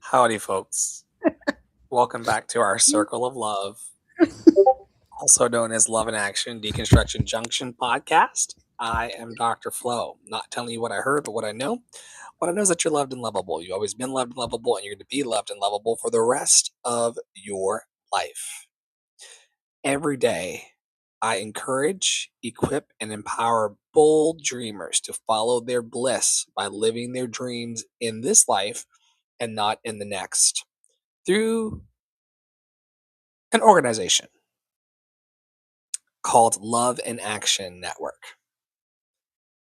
Howdy, folks. Welcome back to our Circle of Love, also known as Love in Action Deconstruction Junction podcast. I am Dr. Flo, not telling you what I heard, but what I know. What I know is that you're loved and lovable. You've always been loved and lovable, and you're going to be loved and lovable for the rest of your life. Every day, I encourage, equip, and empower bold dreamers to follow their bliss by living their dreams in this life and not in the next through an organization called Love in Action Network.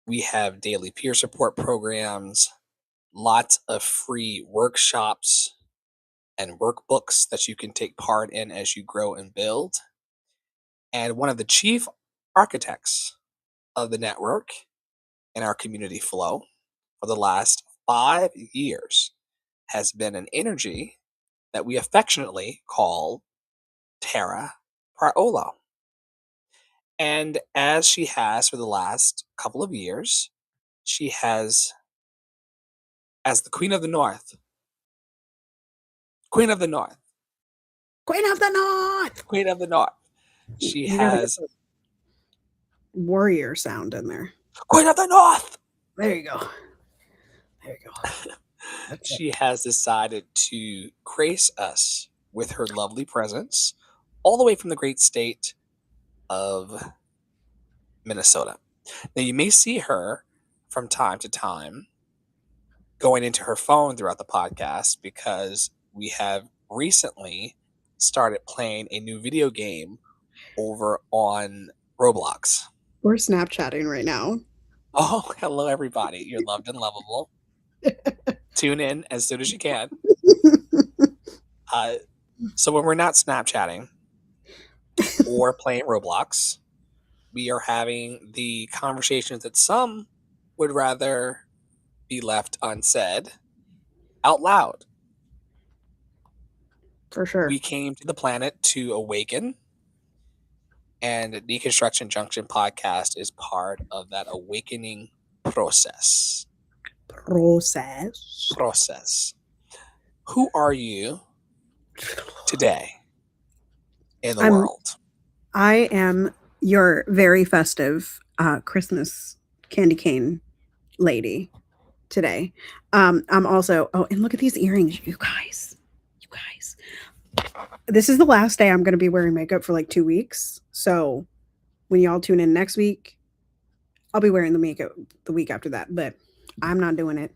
We have daily peer support programs, lots of free workshops and workbooks that you can take part in as you grow and build. And one of the chief architects of the network in our community flow for the last 5 years has been an energy that we affectionately call Tara Praolo. And as she has for the last couple of years, she has, as the Queen of the North, Queen of the North. She You gotta has get the warrior sound in there. Queen of the North. There you go. She has decided to grace us with her lovely presence all the way from the great state of Minnesota. Now, you may see her from time to time going into her phone throughout the podcast because we have recently started playing a new video game over on Roblox. We're Snapchatting right now. Oh, hello, everybody. You're loved and lovable. Tune in as soon as you can. So when we're not Snapchatting or playing Roblox, we are having the conversations that some would rather be left unsaid out loud. For sure. We came to the planet to awaken, and Deconstruction Junction podcast is part of that awakening process. Who are you today in the world? I am your very festive Christmas candy cane lady today. I'm also, and look at these earrings, you guys. This is the last day I'm going to be wearing makeup for like 2 weeks. So when y'all tune in next week, I'll be wearing the makeup the week after that, but I'm not doing it.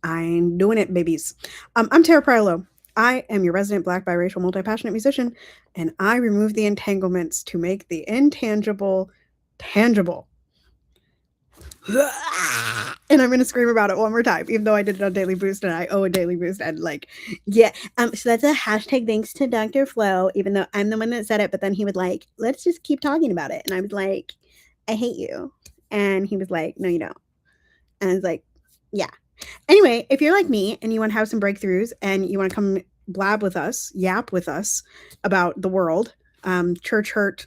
I ain't doing it, babies. I'm Tara Praolo. I am your resident Black biracial multi-passionate musician, and I remove the entanglements to make the intangible tangible. And I'm going to scream about it one more time, even though I did it on Daily Boost and I owe a Daily Boost. And like, yeah. So that's a hashtag thanks to Dr. Flo, even though I'm the one that said it. But then he was like, let's just keep talking about it. And I was like, I hate you. And he was like, no, you don't. And I was like, yeah. Anyway, if you're like me and you want to have some breakthroughs and you want to come blab with us, yap with us about the world, church hurt,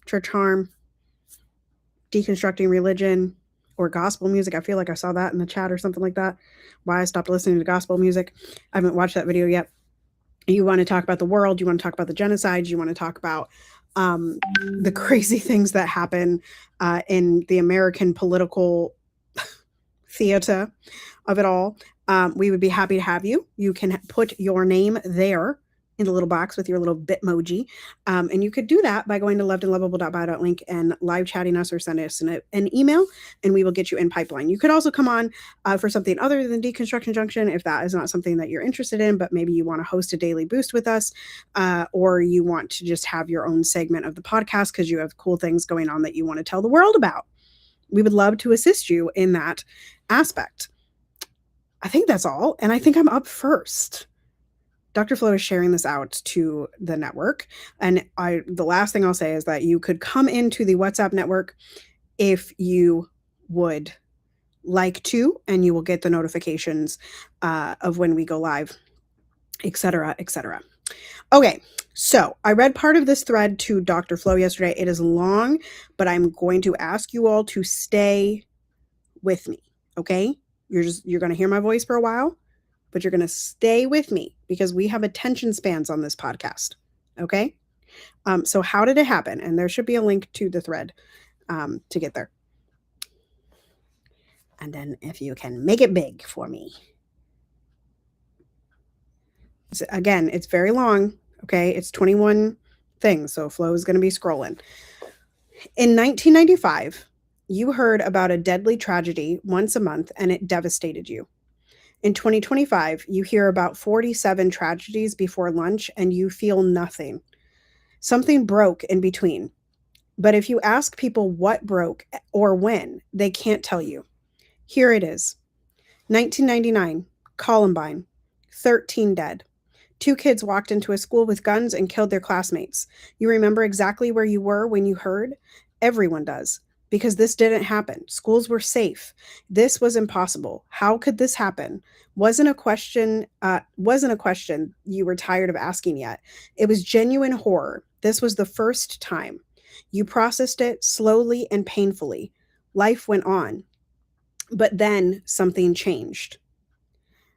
church harm, deconstructing religion, or gospel music. I feel like I saw that in the chat or something like that. Why I stopped listening to gospel music. I haven't watched that video yet. You want to talk about the world. You want to talk about the genocides. You want to talk about the crazy things that happen in the American political theater of it all. We would be happy to have you. You can put your name there in the little box with your little Bitmoji. And you could do that by going to lovedandlovable.bio.link and live chatting us or send us an email, and we will get you in pipeline. You could also come on for something other than Deconstruction Junction if that is not something that you're interested in, but maybe you want to host a daily boost with us, or you want to just have your own segment of the podcast because you have cool things going on that you want to tell the world about. We would love to assist you in that aspect. I think that's all. And I think I'm up first. Dr. Flo is sharing this out to the network. And the last thing I'll say is that you could come into the WhatsApp network if you would like to, and you will get the notifications of when we go live, etc., etc. Okay, so I read part of this thread to Dr. Flo yesterday. It is long, but I'm going to ask you all to stay with me, okay? You're going to hear my voice for a while. but you're going to stay with me because we have attention spans on this podcast. Okay. So how did it happen? And there should be a link to the thread to get there. And then if you can make it big for me. So again, it's very long. Okay. It's 21 things. So Flo is going to be scrolling. In 1995, you heard about a deadly tragedy once a month and it devastated you. In 2025, you hear about 47 tragedies before lunch and you feel nothing. Something broke in between. But if you ask people what broke or when, they can't tell you. Here it is. 1999, Columbine, 13 dead. 2 kids walked into a school with guns and killed their classmates. You remember exactly where you were when you heard? Everyone does. Because this didn't happen. Schools were safe. This was impossible. How could this happen? Wasn't a question you were tired of asking yet. It was genuine horror. This was the first time. You processed it slowly and painfully. Life went on. But then something changed.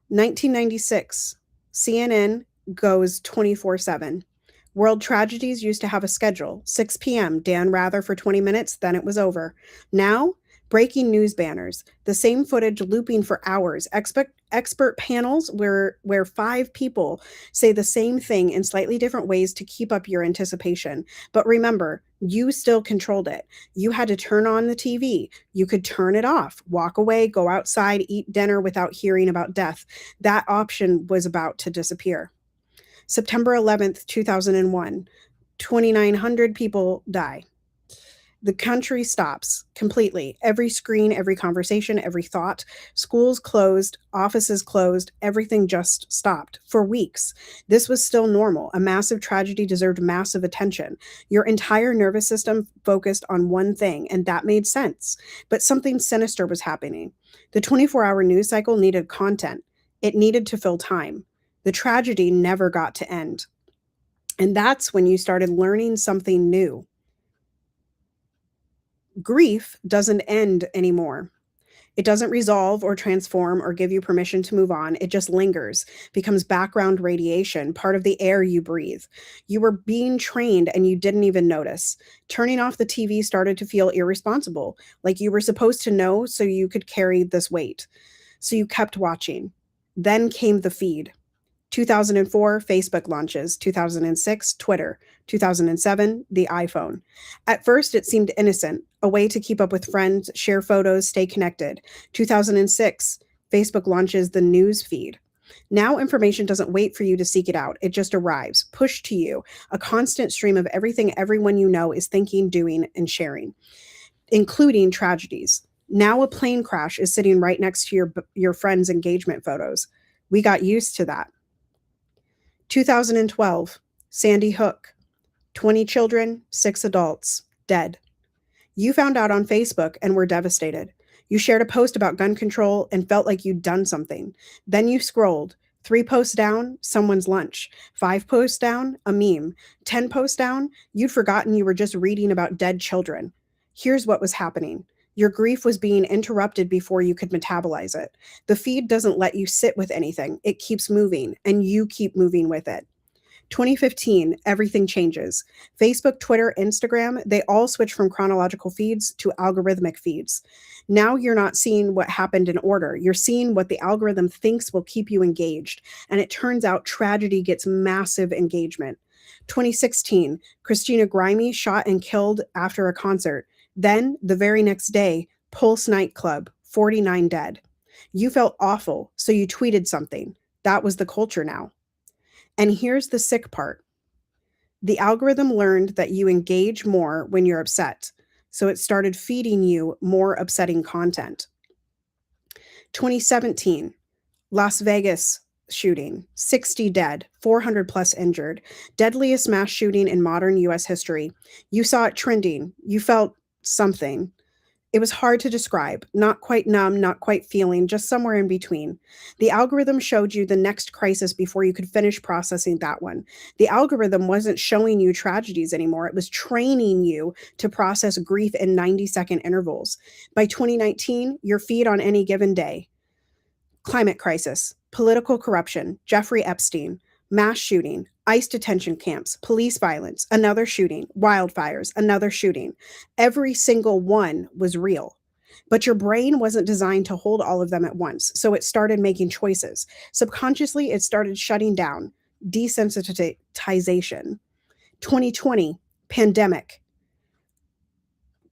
1996, CNN goes 24/7. World tragedies used to have a schedule. 6 p.m., Dan Rather for 20 minutes, then it was over. Now, breaking news banners, the same footage looping for hours, expert panels where 5 people say the same thing in slightly different ways to keep up your anticipation. But remember, you still controlled it. You had to turn on the TV. You could turn it off, walk away, go outside, eat dinner without hearing about death. That option was about to disappear. September 11th, 2001, 2,900 people die. The country stops completely. Every screen, every conversation, every thought. Schools closed, offices closed, everything just stopped for weeks. This was still normal. A massive tragedy deserved massive attention. Your entire nervous system focused on one thing, and that made sense. But something sinister was happening. The 24-hour news cycle needed content. It needed to fill time. The tragedy never got to end. And that's when you started learning something new. Grief doesn't end anymore. It doesn't resolve or transform or give you permission to move on. It just lingers, becomes background radiation, part of the air you breathe. You were being trained and you didn't even notice. Turning off the TV started to feel irresponsible, like you were supposed to know so you could carry this weight. So you kept watching. Then came the feed. 2004, Facebook launches. 2006, Twitter. 2007, the iPhone. At first, it seemed innocent, a way to keep up with friends, share photos, stay connected. 2006, Facebook launches the news feed. Now information doesn't wait for you to seek it out. It just arrives, pushed to you, a constant stream of everything everyone you know is thinking, doing, and sharing, including tragedies. Now a plane crash is sitting right next to your friend's engagement photos. We got used to that. 2012, Sandy Hook. 20 children, 6 adults, dead. You found out on Facebook and were devastated. You shared a post about gun control and felt like you'd done something. Then you scrolled. 3 posts down, someone's lunch. 5 posts down, a meme. 10 posts down, you'd forgotten you were just reading about dead children. Here's what was happening. Your grief was being interrupted before you could metabolize it. The feed doesn't let you sit with anything. It keeps moving, and you keep moving with it. 2015, everything changes. Facebook, Twitter, Instagram, they all switch from chronological feeds to algorithmic feeds. Now you're not seeing what happened in order. You're seeing what the algorithm thinks will keep you engaged. And it turns out tragedy gets massive engagement. 2016, Christina Grimmie shot and killed after a concert. Then, the very next day, Pulse nightclub, 49 dead. You felt awful, so you tweeted something. That was the culture now. And here's the sick part. The algorithm learned that you engage more when you're upset, so it started feeding you more upsetting content. 2017, Las Vegas shooting, 60 dead, 400 plus injured, deadliest mass shooting in modern US history. You saw it trending. You felt something. It was hard to describe, not quite numb, not quite feeling, just somewhere in between. The algorithm showed you the next crisis before you could finish processing that one. The algorithm wasn't showing you tragedies anymore. It was training you to process grief in 90-second intervals. By 2019, your feed on any given day. Climate crisis, Political corruption, Jeffrey Epstein, mass shooting, ICE detention camps, police violence, another shooting, wildfires, another shooting. Every single one was real. But your brain wasn't designed to hold all of them at once. So it started making choices. Subconsciously, it started shutting down, desensitization. 2020, pandemic.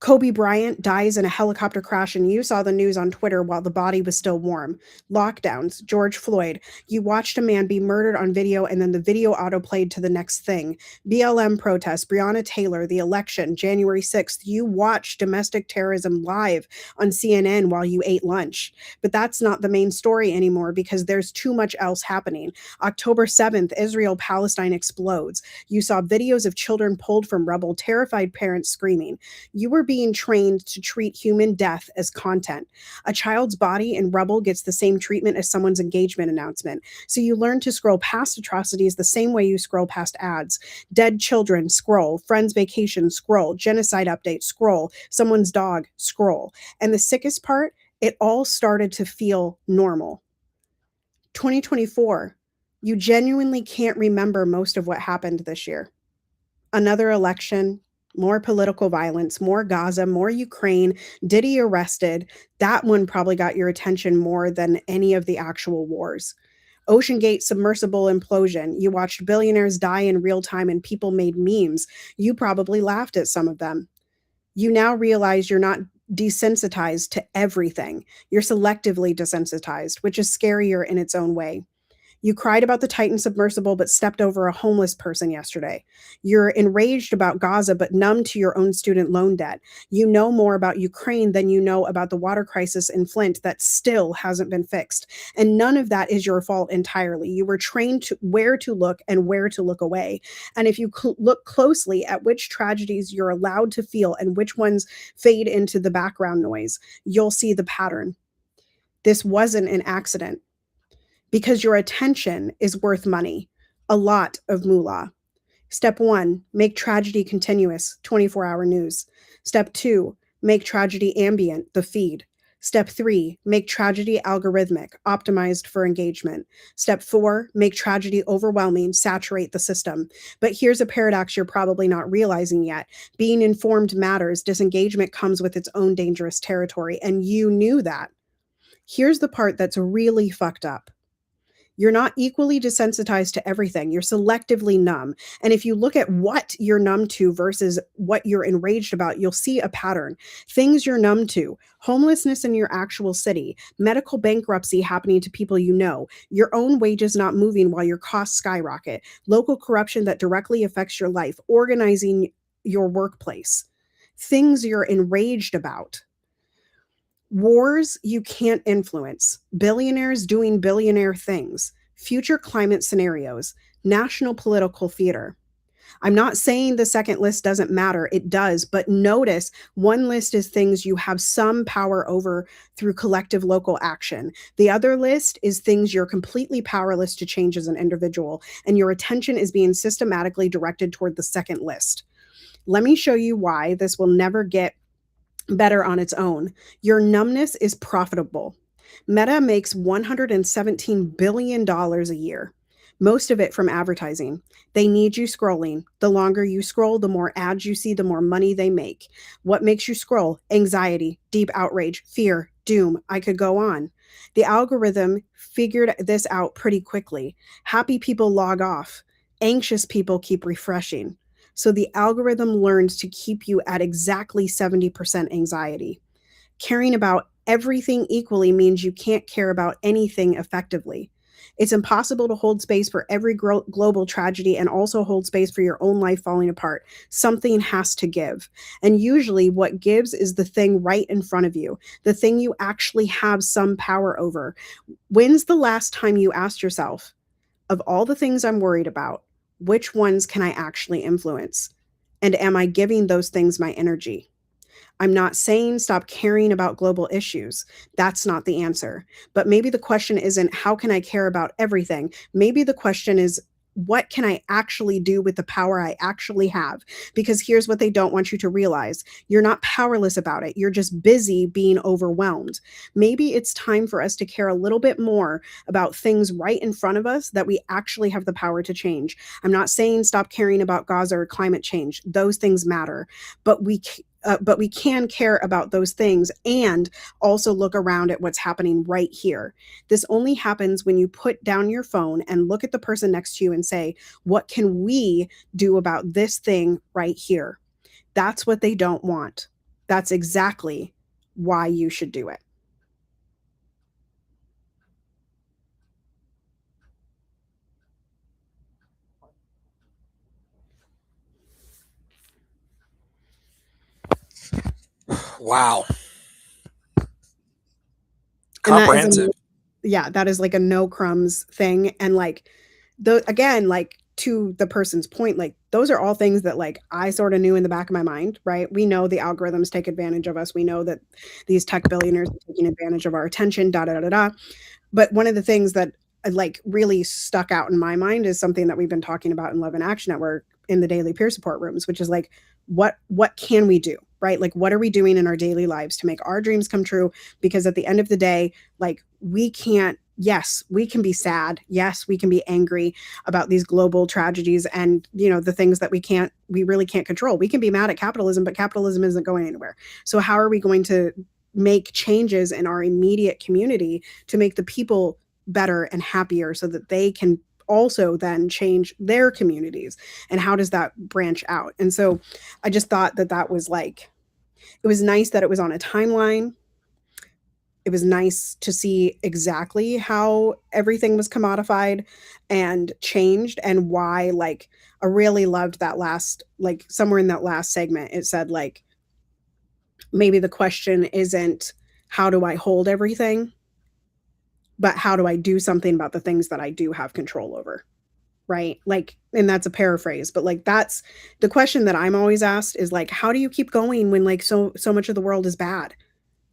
Kobe Bryant dies in a helicopter crash, and you saw the news on Twitter while the body was still warm. Lockdowns, George Floyd. You watched a man be murdered on video, and then the video autoplayed to the next thing. BLM protests, Breonna Taylor, the election, January 6th. You watched domestic terrorism live on CNN while you ate lunch. But that's not the main story anymore because there's too much else happening. October 7th, Israel Palestine explodes. You saw videos of children pulled from rubble, terrified parents screaming. You were being trained to treat human death as content. A child's body in rubble gets the same treatment as someone's engagement announcement. So you learn to scroll past atrocities the same way you scroll past ads. Dead children, scroll. Friends' vacation, scroll. Genocide update, scroll. Someone's dog, scroll. And the sickest part, it all started to feel normal. 2024, you genuinely can't remember most of what happened this year. Another election, more political violence, more Gaza, more Ukraine, Diddy arrested. That one probably got your attention more than any of the actual wars. Ocean Gate submersible implosion. You watched billionaires die in real time and people made memes. You probably laughed at some of them. You now realize you're not desensitized to everything. You're selectively desensitized, which is scarier in its own way. You cried about the Titan submersible, but stepped over a homeless person yesterday. You're enraged about Gaza, but numb to your own student loan debt. You know more about Ukraine than you know about the water crisis in Flint that still hasn't been fixed. And none of that is your fault entirely. You were trained to where to look and where to look away. And if you look closely at which tragedies you're allowed to feel and which ones fade into the background noise, you'll see the pattern. This wasn't an accident. Because your attention is worth money, a lot of moolah. Step 1, make tragedy continuous, 24-hour news. Step 2, make tragedy ambient, the feed. Step 3, make tragedy algorithmic, optimized for engagement. Step 4, make tragedy overwhelming, saturate the system. But here's a paradox you're probably not realizing yet. Being informed matters. Disengagement comes with its own dangerous territory, and you knew that. Here's the part that's really fucked up. You're not equally desensitized to everything. You're selectively numb. And if you look at what you're numb to versus what you're enraged about, you'll see a pattern. Things you're numb to, homelessness in your actual city, medical bankruptcy happening to people you know, your own wages not moving while your costs skyrocket, local corruption that directly affects your life, organizing your workplace, things you're enraged about. Wars you can't influence, billionaires doing billionaire things, future climate scenarios, national political theater. I'm not saying the second list doesn't matter, it does, but notice one list is things you have some power over through collective local action. The other list is things you're completely powerless to change as an individual, and your attention is being systematically directed toward the second list. Let me show you why this will never get better on its own. Your numbness is profitable. Meta makes $117 billion a year, most of it from advertising. They need you scrolling. The longer you scroll, the more ads you see, the more money they make. What makes you scroll? Anxiety, deep outrage, fear, doom. I could go on. The algorithm figured this out pretty quickly. Happy people log off. Anxious people keep refreshing. So the algorithm learns to keep you at exactly 70% anxiety. Caring about everything equally means you can't care about anything effectively. It's impossible to hold space for every global tragedy and also hold space for your own life falling apart. Something has to give. And usually what gives is the thing right in front of you, the thing you actually have some power over. When's the last time you asked yourself, of all the things I'm worried about, which ones can I actually influence? And am I giving those things my energy? I'm not saying stop caring about global issues. That's not the answer. But maybe the question isn't how can I care about everything? Maybe the question is, what can I actually do with the power I actually have? Because here's what they don't want you to realize: you're not powerless about it. You're just busy being overwhelmed. Maybe it's time for us to care a little bit more about things right in front of us that we actually have the power to change. I'm not saying stop caring about Gaza or climate change. Those things matter, but we can care about those things and also look around at what's happening right here. This only happens when you put down your phone and look at the person next to you and say, what can we do about this thing right here? That's what they don't want. That's exactly why you should do it. Wow. And that is a Comprehensive. yeah, that is like a no crumbs thing. And like the again, like to the person's point, like those are all things that like I sort of knew in the back of my mind, right? We know the algorithms take advantage of us. We know that these tech billionaires are taking advantage of our attention, da da da da. But one of the things that like really stuck out in my mind is something that we've been talking about in Love and Action Network in the daily peer support rooms, which is like what can we do, right? Like what are we doing in our daily lives to make our dreams come true? Because at the end of the day, like we can't, yes, we can be sad, yes, we can be angry about these global tragedies and the things that we really can't control. We can be mad at capitalism, but capitalism isn't going anywhere. So how are we going to make changes in our immediate community to make the people better and happier so that they can also then change their communities? And how does that branch out? And so I just thought that that was like, it was nice that it was on a timeline. It was nice to see exactly how everything was commodified and changed, and why, like, I really loved that last, like somewhere in that last segment it said like maybe the question isn't how do I hold everything, but how do I do something about the things that I do have control over? Right? Like, and that's a paraphrase, but like that's the question that I'm always asked is like, how do you keep going when like so much of the world is bad?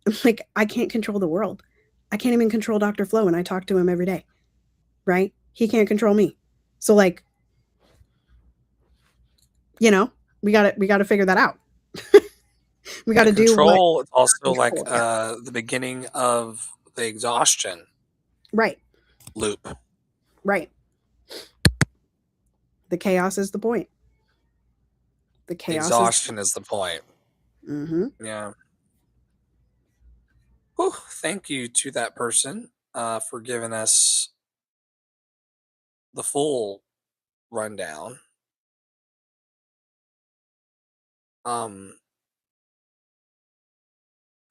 I'm like, I can't control the world. I can't even control Dr. Flo, and I talk to him every day. Right? He can't control me. So like, we gotta figure that out. We And gotta do what control is also like control. Yeah. the beginning of the exhaustion Right. loop. Right. The chaos is the point. The The chaos is exhaustion is the point. mm-hmm. Yeah. Whew, thank you to that person for giving us the full rundown. Um,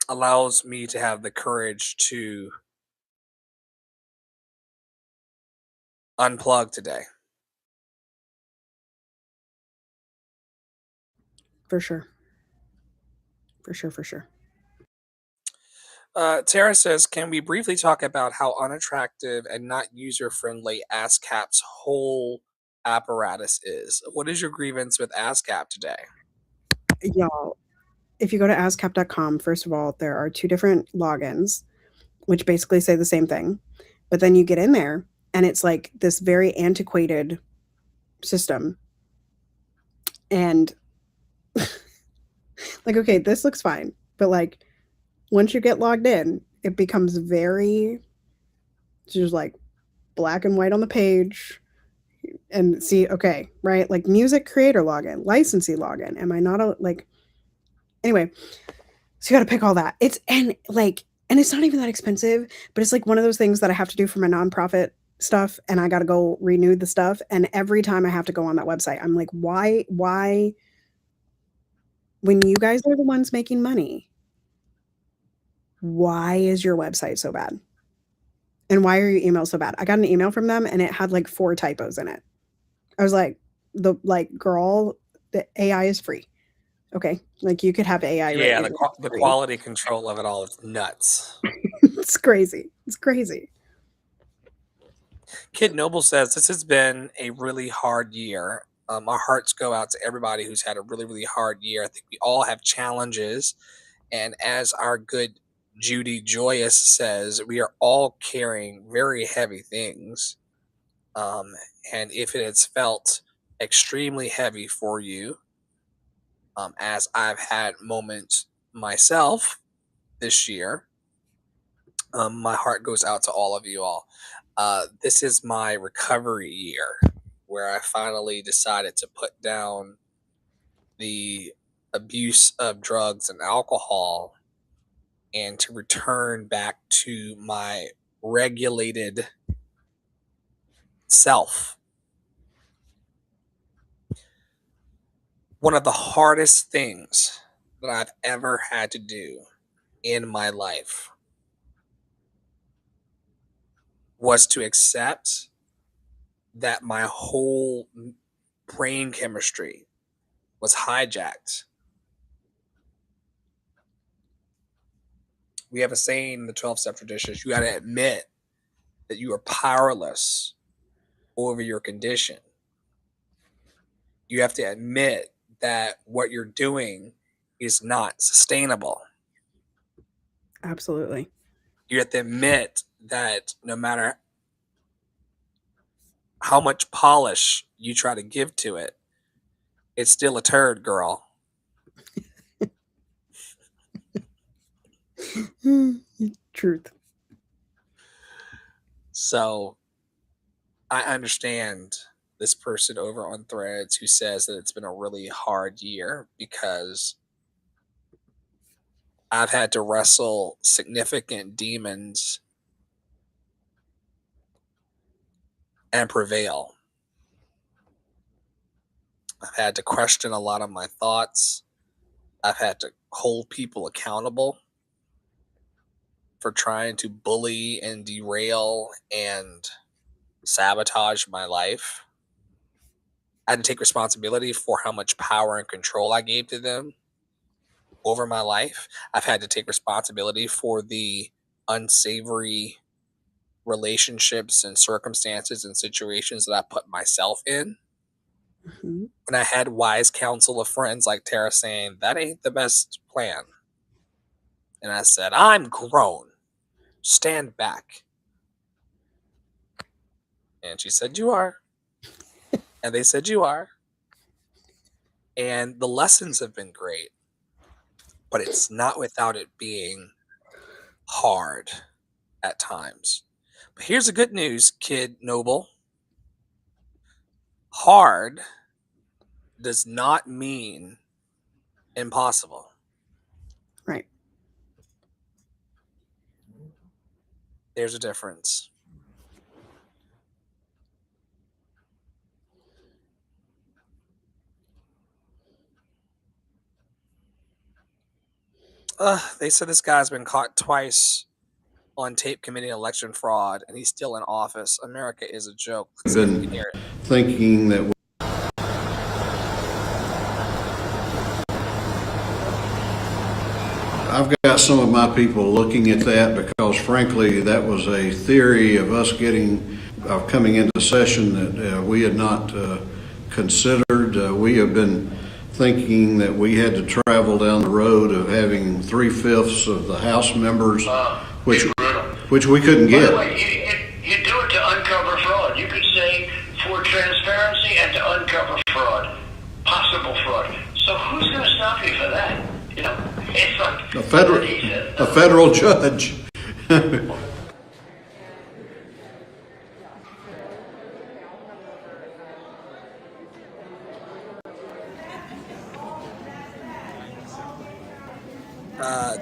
allows me to have the courage to unplug today. For sure. For sure, for sure. Tara says, can we briefly talk about how unattractive and not user friendly ASCAP's whole apparatus is? What is your grievance with ASCAP today? Y'all, if you go to ascap.com, first of all, there are two different logins, which basically say the same thing. But then you get in there and it's like this very antiquated system. And like, okay, this looks fine. But like once you get logged in, it becomes very just like black and white on the page. And see, okay, right? Like music creator login, licensee login. Am I not a like anyway? So you got to pick all that. And it's not even that expensive, but it's like one of those things that I have to do for my nonprofit stuff, and I got to go renew the stuff. And every time I have to go on that website, I'm like, why, when you guys are the ones making money, why is your website so bad? And why are your emails so bad? I got an email from them and it had like 4 typos in it. I was like, girl, the AI is free. Okay. Like you could have AI Yeah, written the free. quality control of it all is nuts. It's crazy. It's crazy. Kid Noble says this has been a really hard year. Our hearts go out to everybody who's had a really, really hard year. I think we all have challenges. And as our good Judy Joyous says, we are all carrying very heavy things. Um, and if it has felt extremely heavy for you, as I've had moments myself this year, my heart goes out to all of you all. This is my recovery year where I finally decided to put down the abuse of drugs and alcohol and to return back to my regulated self. One of the hardest things that I've ever had to do in my life was to accept that my whole brain chemistry was hijacked. We have a saying in the 12-step traditions, you got to admit that you are powerless over your condition. You have to admit that what you're doing is not sustainable. Absolutely. You have to admit that no matter how much polish you try to give to it, it's still a turd, girl. Truth. So I understand this person over on Threads who says that it's been a really hard year because I've had to wrestle significant demons and prevail. I've had to question a lot of my thoughts. I've had to hold people accountable for trying to bully and derail and sabotage my life. I had to take responsibility for how much power and control I gave to them over my life. I've had to take responsibility for the unsavory relationships and circumstances and situations that I put myself in. Mhm. And I had wise counsel of friends like Tara saying, that ain't the best plan. And I said, I'm grown. Stand back. And she said, you are. And they said, you are. And the lessons have been great, but it's not without it being hard at times. But here's the good news, Kid Noble. Hard does not mean impossible. Right. There's a difference. They said this guy's been caught twice on tape committing election fraud, and he's still in office. America is a joke. Let's see if we can hear it. Thinking that I've got some of my people looking at that because, frankly, that was a theory of us coming into session that we had not considered. We have been thinking that we had to travel down the road of having 3/5 of the House members, which we couldn't get. By the way, you do it to uncover fraud. You could say for transparency and to uncover fraud, possible fraud. So who's going to stop you for that? You know, it's like A federal judge.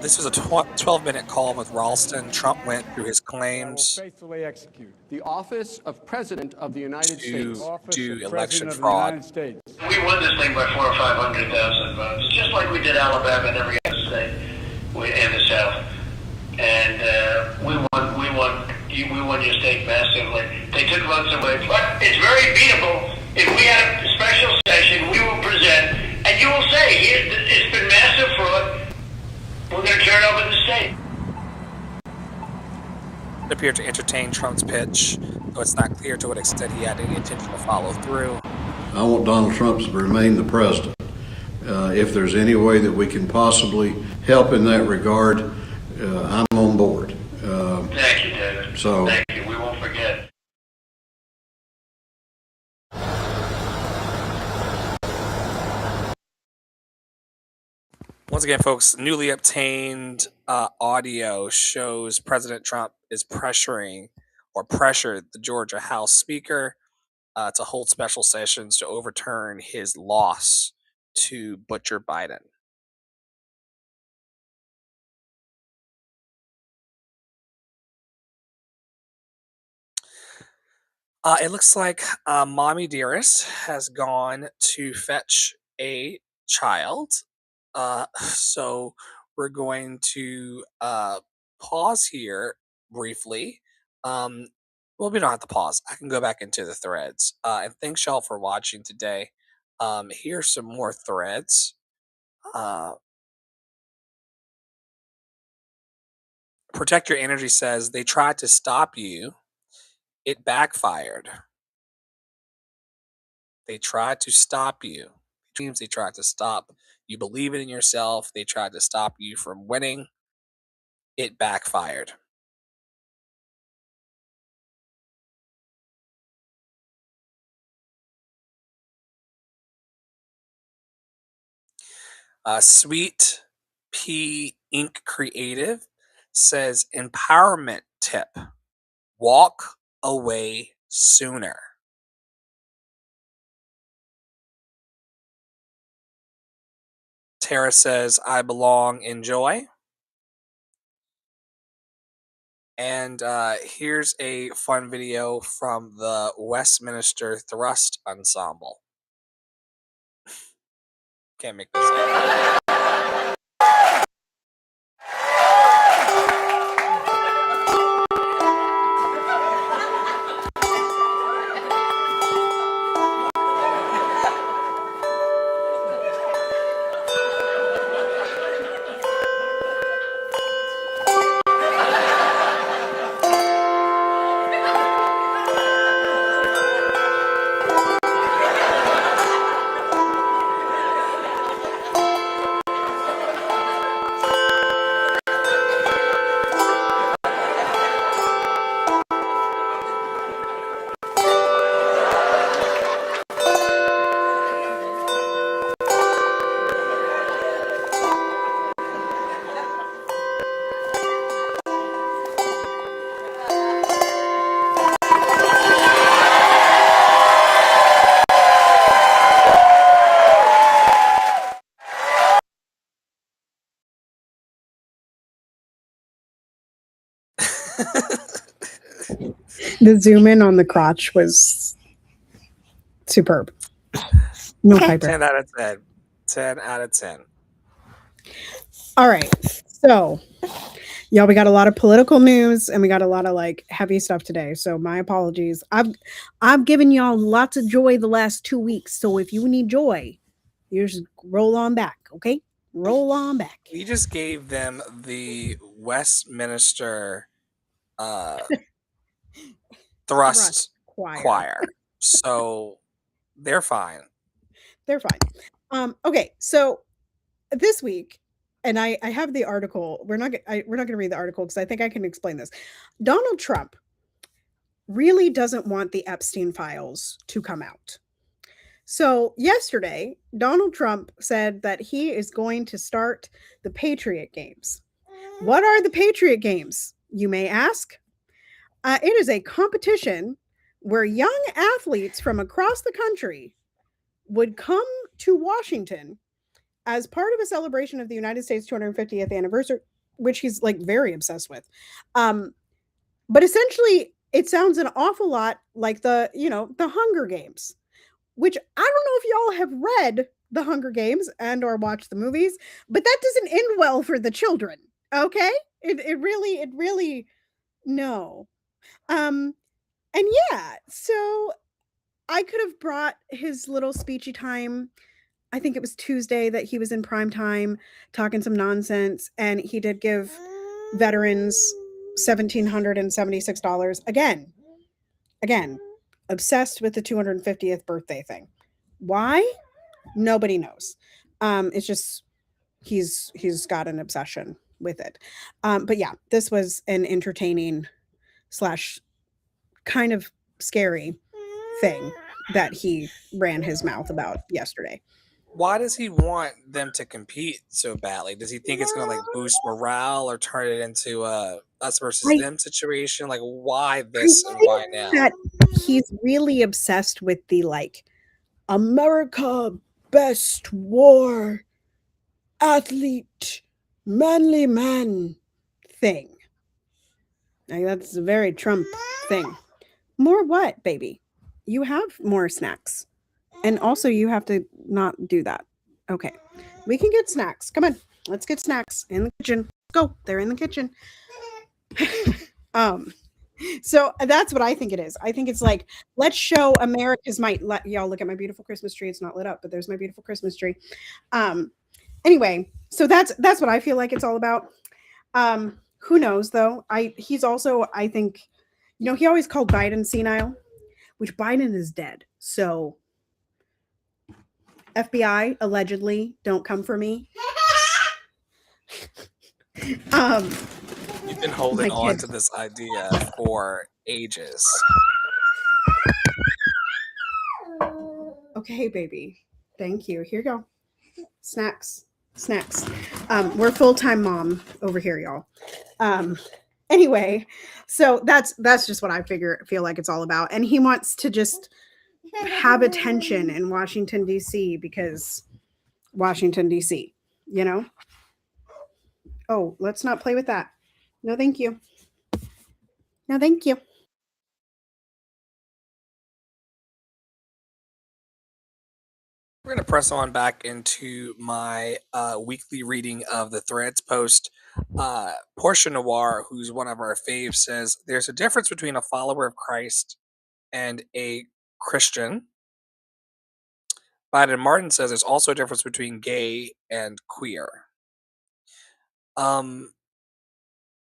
This was a 12-minute call with Ralston. Trump went through his claims faithfully execute the office of President of the United States. to Office do of election President of the fraud. United States. We won this thing by 400,000 or 500,000 votes, just like we did Alabama and every other state in the South. And we won your state massively. They took votes away, but it's very beatable. If we had a special session, we will present, and you will say, it's been massive fraud. We're going to turn over the state. It appeared to entertain Trump's pitch, though it's not clear to what extent he had any intention to follow through. I want Donald Trump to remain the president. If there's any way that we can possibly help in that regard, I'm on board. Thank you, David. So. Thank you. We won't forget. Once again, folks, newly obtained audio shows President Trump is pressuring or pressured the Georgia House Speaker to hold special sessions to overturn his loss to Butcher Biden. It looks like Mommy Dearest has gone to fetch a child. So we're going to pause here briefly. Well, we don't have to pause. I can go back into the threads. And thanks y'all for watching today. Here's some more threads. Protect Your Energy says they tried to stop you. It backfired. They tried to stop you. Dreams they tried to stop you believing in yourself. They tried to stop you from winning. It backfired. Sweet P Inc. Creative says empowerment tip: walk away sooner. Tara says I belong, enjoy. And here's a fun video from the Westminster Thrust Ensemble. Can't make this up. The zoom in on the crotch was superb. No Piper. 10 out of 10. 10 out of 10. All right. So, y'all, we got a lot of political news and we got a lot of like heavy stuff today. So my apologies. I've given y'all lots of joy the last 2 weeks. So if you need joy, you just roll on back, okay? Roll on back. We just gave them the Westminster Thrust Choir. So they're fine. They're fine. Okay, so this week, and I have the article. We're not going to read the article because I think I can explain this. Donald Trump really doesn't want the Epstein files to come out. So yesterday, Donald Trump said that he is going to start the Patriot Games. What are the Patriot Games, you may ask? It is a competition where young athletes from across the country would come to Washington as part of a celebration of the United States 250th anniversary, which he's like very obsessed with. But essentially, it sounds an awful lot like the Hunger Games, which I don't know if y'all have read the Hunger Games and or watched the movies, but that doesn't end well for the children. Okay, it really no. And yeah, so I could have brought his little speechy time. I think it was Tuesday that he was in prime time talking some nonsense, and he did give veterans $1,776. Again, obsessed with the 250th birthday thing. Why? Nobody knows. It's just he's got an obsession with it. But yeah, this was an entertaining / kind of scary thing that he ran his mouth about yesterday. Why does he want them to compete so badly? Does he think it's gonna like boost morale or turn it into a us versus I them situation? Like, why I this and think why now? that he's really obsessed with the like America best war athlete manly man thing. Like, that's a very Trump thing. More what, baby? You have more snacks. And also you have to not do that. Okay. We can get snacks. Come on. Let's get snacks in the kitchen. Go. They're in the kitchen. um so that's what I think it is. I think it's like, let's show America's might. Let y'all look at my beautiful Christmas tree. It's not lit up, but there's my beautiful Christmas tree. Um anyway, so that's what I feel like it's all about. Who knows though? He's also, I think, he always called Biden senile, which Biden is dead. So FBI allegedly, don't come for me. Um You've been holding my on kid. to this idea for ages. Okay, baby. Thank you. Here you go. Snacks. Snacks. We're full-time mom over here, y'all. Anyway, so that's just what I feel like it's all about. And he wants to just have attention in Washington, DC, because Washington, DC, you know? Oh, let's not play with that. No, thank you. No, thank you. We're going to press on back into my weekly reading of the Threads post. Portia Noir, who's one of our faves, says there's a difference between a follower of Christ and a Christian. Biden Martin says there's also a difference between gay and queer.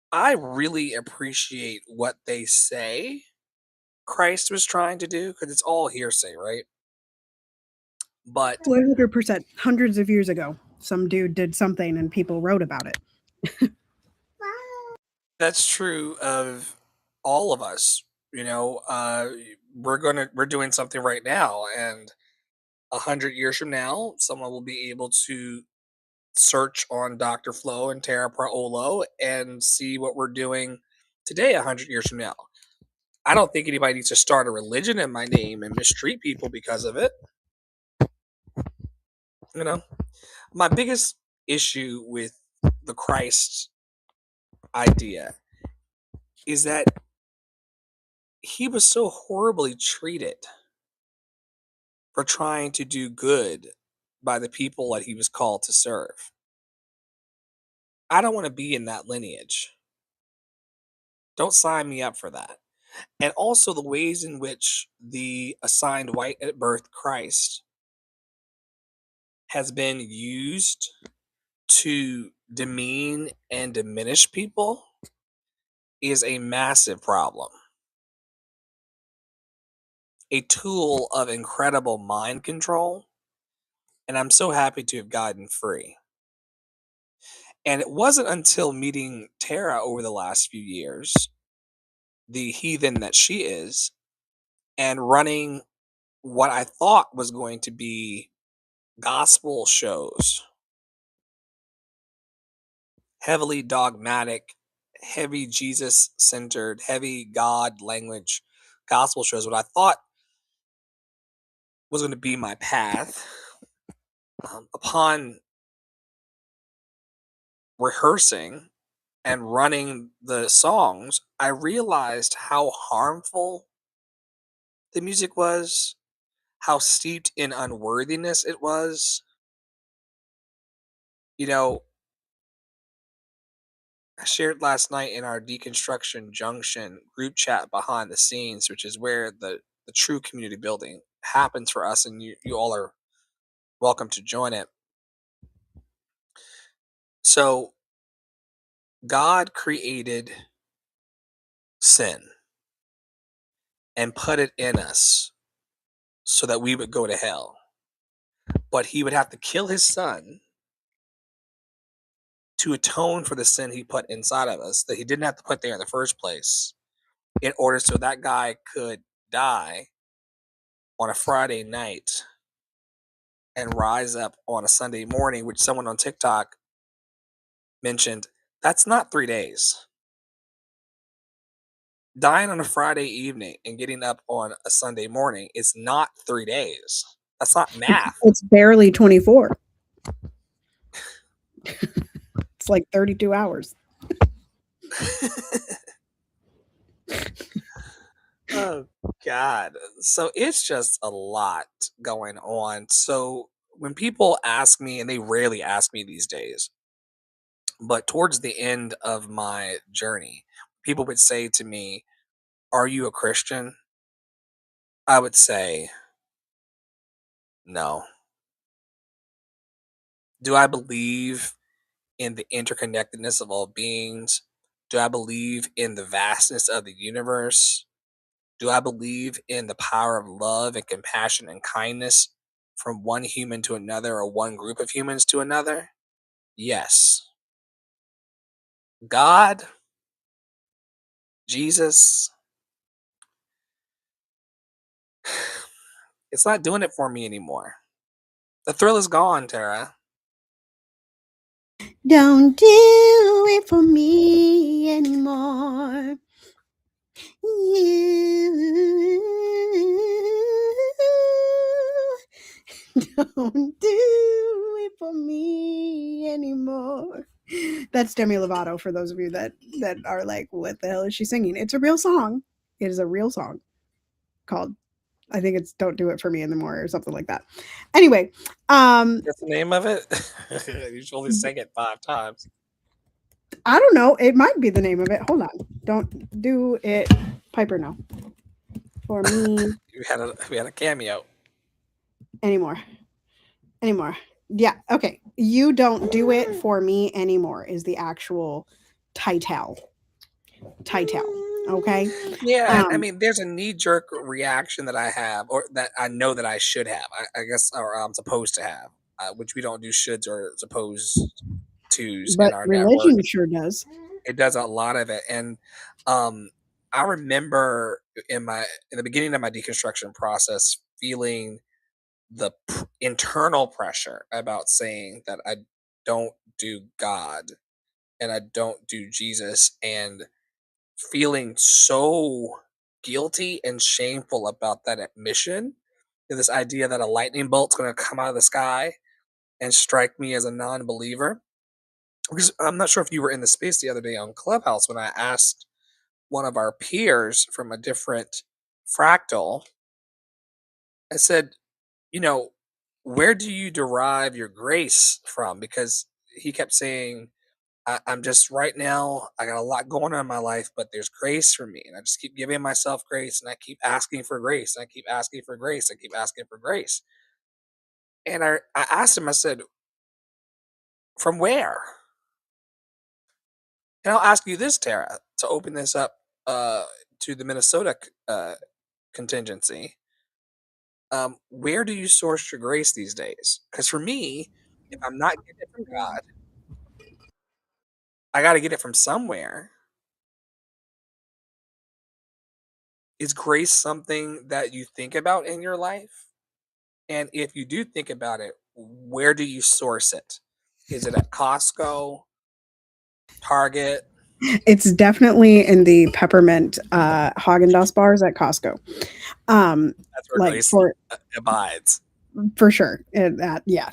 I really appreciate what they say Christ was trying to do because it's all hearsay, right? But 100%. Hundreds of years ago, some dude did something and people wrote about it. that's true of all of us. We're doing something right now, and 100 years from now, someone will be able to search on Dr. Flo and Tara Paolo and see what we're doing today. 100 years from now, I don't think anybody needs to start a religion in my name and mistreat people because of it. You know, my biggest issue with the Christ idea is that he was so horribly treated for trying to do good by the people that he was called to serve. I don't want to be in that lineage. Don't sign me up for that. And also the ways in which the assigned white at birth Christ has been used to demean and diminish people is a massive problem. A tool of incredible mind control. And I'm so happy to have gotten free. And it wasn't until meeting Tara over the last few years, the heathen that she is, and running what I thought was going to be gospel shows, heavily dogmatic, heavy Jesus centered, heavy God language gospel shows, what I thought was going to be my path. Upon rehearsing and running the songs, I realized how harmful the music was, how steeped in unworthiness it was. You know, I shared last night in our Deconstruction Junction group chat behind the scenes, which is where the true community building happens for us, and you all are welcome to join it. So, God created sin and put it in us so that we would go to hell. But he would have to kill his son to atone for the sin he put inside of us that he didn't have to put there in the first place, in order so that guy could die on a Friday night and rise up on a Sunday morning, which someone on TikTok mentioned, that's not 3 days. Dying on a Friday evening and getting up on a Sunday morning is not 3 days. That's not math. It's barely 24. It's like 32 hours. Oh God. So it's just a lot going on. So when people ask me, and they rarely ask me these days, but towards the end of my journey, people would say to me, "Are you a Christian?" I would say, "No." Do I believe in the interconnectedness of all beings? Do I believe in the vastness of the universe? Do I believe in the power of love and compassion and kindness from one human to another or one group of humans to another? Yes. God, Jesus, it's not doing it for me anymore. The thrill is gone, Tara. Don't do it for me anymore. You don't do it for me anymore. That's Demi Lovato for those of you that are like, what the hell is she singing? It's a real song. It is a real song called, I think it's Don't Do It For Me Anymore or something like that. Anyway, That's the name of it? You should only sang it 5 times. I don't know. It might be the name of it. Hold on. Don't do it, Piper, no. For me We had a cameo. anymore. Yeah, okay. You Don't Do It For Me Anymore is the actual title. Okay. Yeah, and I mean, there's a knee-jerk reaction that I have, or that I know that I should have, I guess, or I'm supposed to have, which we don't do shoulds or supposed tos in But our network. religion sure does. It does a lot of it, and I remember in the beginning of my deconstruction process feeling the internal pressure about saying that I don't do God and I don't do Jesus, and feeling so guilty and shameful about that admission. This idea that a lightning bolt's going to come out of the sky and strike me as a non-believer. Because I'm not sure if you were in the space the other day on Clubhouse when I asked one of our peers from a different fractal. I said, you know, where do you derive your grace from? Because he kept saying, I'm just right now, I got a lot going on in my life, but there's grace for me. And I just keep giving myself grace, and I keep asking for grace. And I keep asking for grace. I keep asking for grace. And I asked him, I said, from where? And I'll ask you this, Tara, to open this up to the Minnesota contingency. Where do you source your grace these days? Because for me, if I'm not getting it from God, I got to get it from somewhere. Is grace something that you think about in your life? And if you do think about it, where do you source it? Is it at Costco, Target? It's definitely in the peppermint Haagen-Dazs bars at Costco. That's where Like grace for abides. sure. That yeah.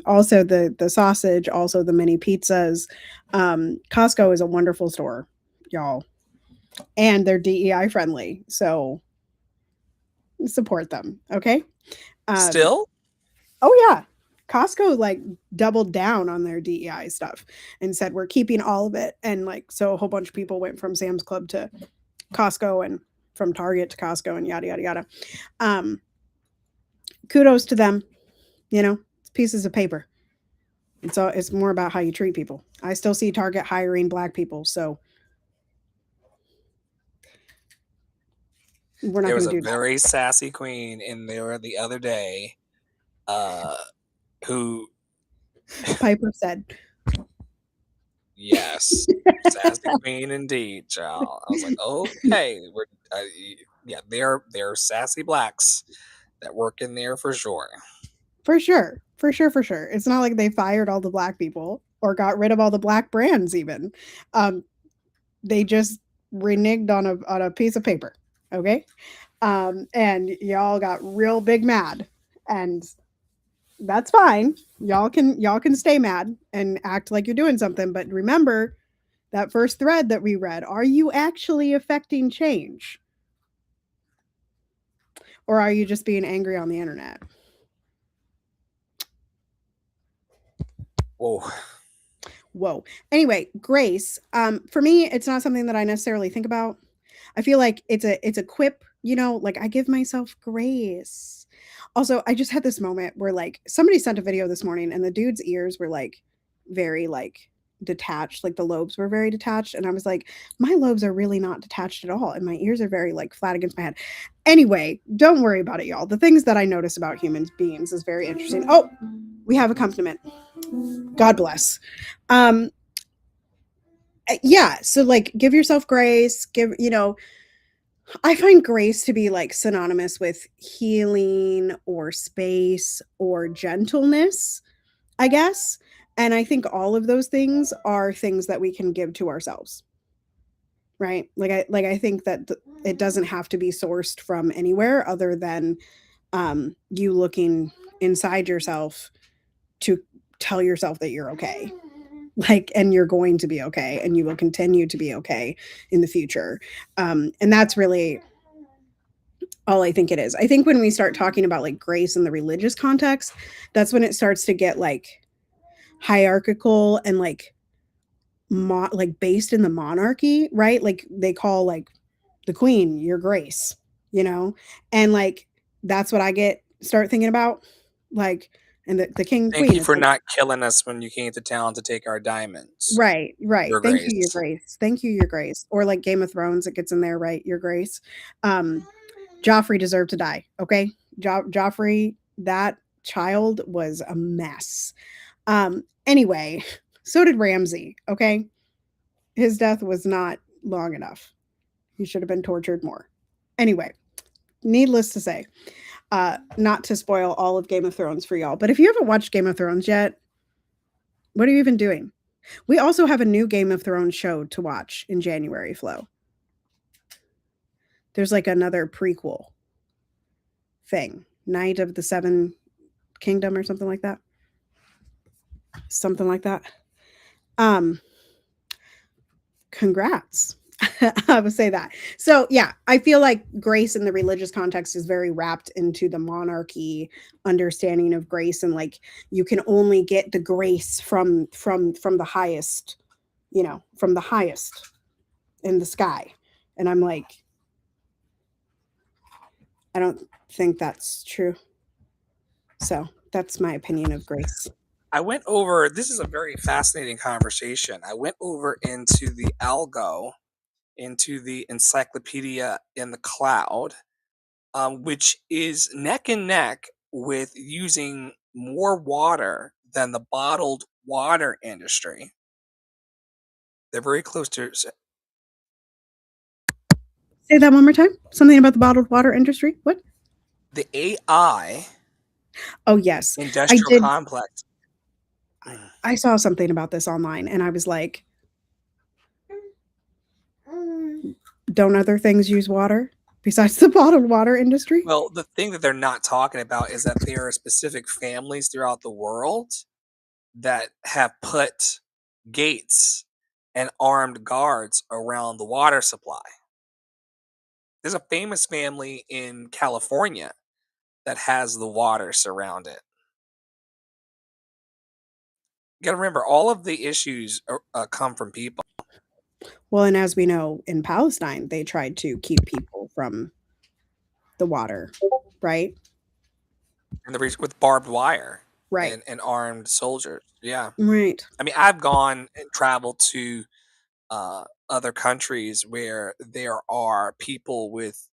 Also the sausage, also the mini pizzas. Costco is a wonderful store, y'all. And they're DEI friendly. So support them. Okay. Still? Oh yeah. Costco like doubled down on their DEI stuff and said we're keeping all of it. And like so a whole bunch of people went from Sam's Club to Costco and from Target to Costco and yada yada yada. Kudos to them. You know, it's pieces of paper. It's more about how you treat people. I still see Target hiring black people, so we're not There going was to a do that. very sassy queen in there the other day who, Piper said, yes, sassy queen indeed, child. I was like, okay, yeah, they're sassy blacks that work in there for sure. For sure. For sure, for sure. It's not like they fired all the black people or got rid of all the black brands even. Um, they just reneged on a piece of paper. Okay? And y'all got real big mad. And that's fine. Y'all can stay mad and act like you're doing something, but remember that first thread that we read. Are you actually affecting change? Or are you just being angry on the internet? Whoa. Whoa. Anyway, grace. For me, it's not something that I necessarily think about. I feel like it's a quip, you know, like I give myself grace. Also, I just had this moment where like somebody sent a video this morning and the dude's ears were like very like detached, like the lobes were very detached. And I was like, my lobes are really not detached at all. And my ears are very like flat against my head. Anyway, don't worry about it, y'all. The things that I notice about human beings is very interesting. Oh, we have accompaniment. God bless. Um, yeah, so like give yourself grace, give, you know, I find grace to be like synonymous with healing or space or gentleness, I guess. And I think all of those things are things that we can give to ourselves. Right? Like I think that it doesn't have to be sourced from anywhere other than you looking inside yourself to tell yourself that you're okay. Like, and you're going to be okay and you will continue to be okay in the future. And that's really all I think it is. I think when we start talking about like grace in the religious context, that's when it starts to get like hierarchical and like like based in the monarchy, right? Like they call like the queen your grace, you know? And like that's what I start thinking about. Like, and the king Thank queen you is for like, not killing us when you came to town to take our diamonds. right, right. Your Thank you, Your Grace. Grace. Thank you, Your Grace. Or like Game of Thrones, it gets in there, right? Your Grace. Joffrey deserved to die. Okay, Joffrey, that child was a mess. Anyway, so did Ramsay. Okay, his death was not long enough. He should have been tortured more. Anyway, needless to say, not to spoil all of Game of Thrones for y'all, but if you haven't watched Game of Thrones yet, what are you even doing? We also have a new Game of Thrones show to watch in January, Flo. There's like another prequel thing, Night of the Seven Kingdom or something like that. Something like that. Um, Congrats. I would say that. So yeah, I feel like grace in the religious context is very wrapped into the monarchy understanding of grace, and like you can only get the grace from the highest, you know, from the highest in the sky. And I'm like, I don't think that's true. So that's my opinion of grace. I went over, this is a very fascinating conversation. I went over into the algo, into the encyclopedia in the cloud, which is neck and neck with using more water than the bottled water industry. They're very close to Say that one more time. Something about the bottled water industry. What? the AI Oh yes, I industrial did. complex. I saw something about this online, and I was like, don't other things use water besides the bottled water industry? Well, the thing that they're not talking about is that there are specific families throughout the world that have put gates and armed guards around the water supply. There's a famous family in California that has the water surrounded. You got to remember, all of the issues come from people. Well, and as we know, in Palestine, they tried to keep people from the water, right? And the reason with barbed wire Right. and armed soldiers. Yeah. Right. I mean, I've gone and traveled to other countries where there are people with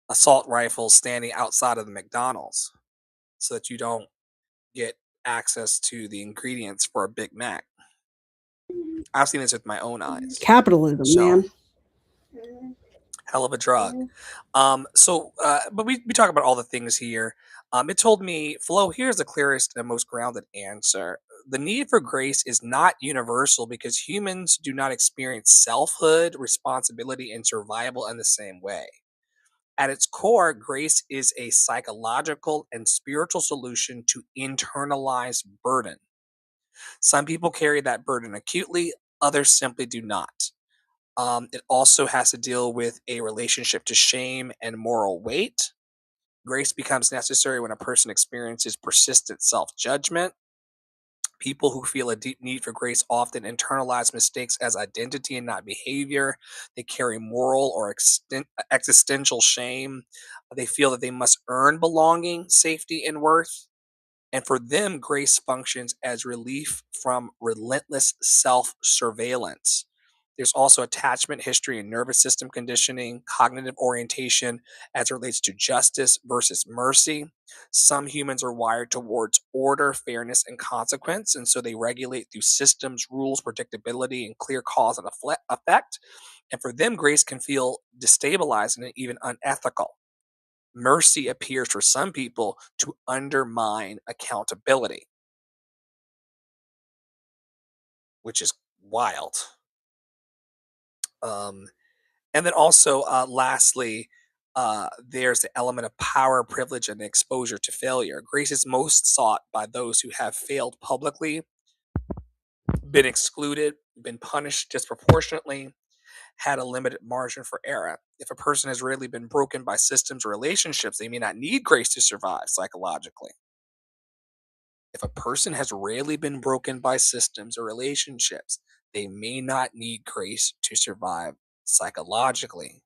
assault rifles standing outside of the McDonald's so that you don't get access to the ingredients for a Big Mac. I've seen this with my own eyes. Capitalism, So, man. Hell of a drug. But we talk about all the things here. It told me, Flo, here's the clearest and most grounded answer. The need for grace is not universal because humans do not experience selfhood, responsibility, and survival in the same way. At its core, grace is a psychological and spiritual solution to internalized burden. Some people carry that burden acutely, others simply do not. It also has to deal with a relationship to shame and moral weight. Grace becomes necessary when a person experiences persistent self judgment. People who feel a deep need for grace often internalize mistakes as identity and not behavior. They carry moral or existential shame. They feel that they must earn belonging, safety, and worth. And for them, grace functions as relief from relentless self surveillance. There's also attachment history and nervous system conditioning, cognitive orientation as it relates to justice versus mercy. Some humans are wired towards order, fairness, and consequence, and so they regulate through systems, rules, predictability, and clear cause and effect. And for them, grace can feel destabilizing and even unethical. Mercy appears for some people to undermine accountability, which is wild. Um, and then also, lastly, there's the element of power, privilege, and exposure to failure. Grace is most sought by those who have failed publicly, been excluded, been punished disproportionately, had a limited margin for error. If a person has rarely been broken by systems or relationships, they may not need grace to survive psychologically. If a person has rarely been broken by systems or relationships, they may not need grace to survive psychologically.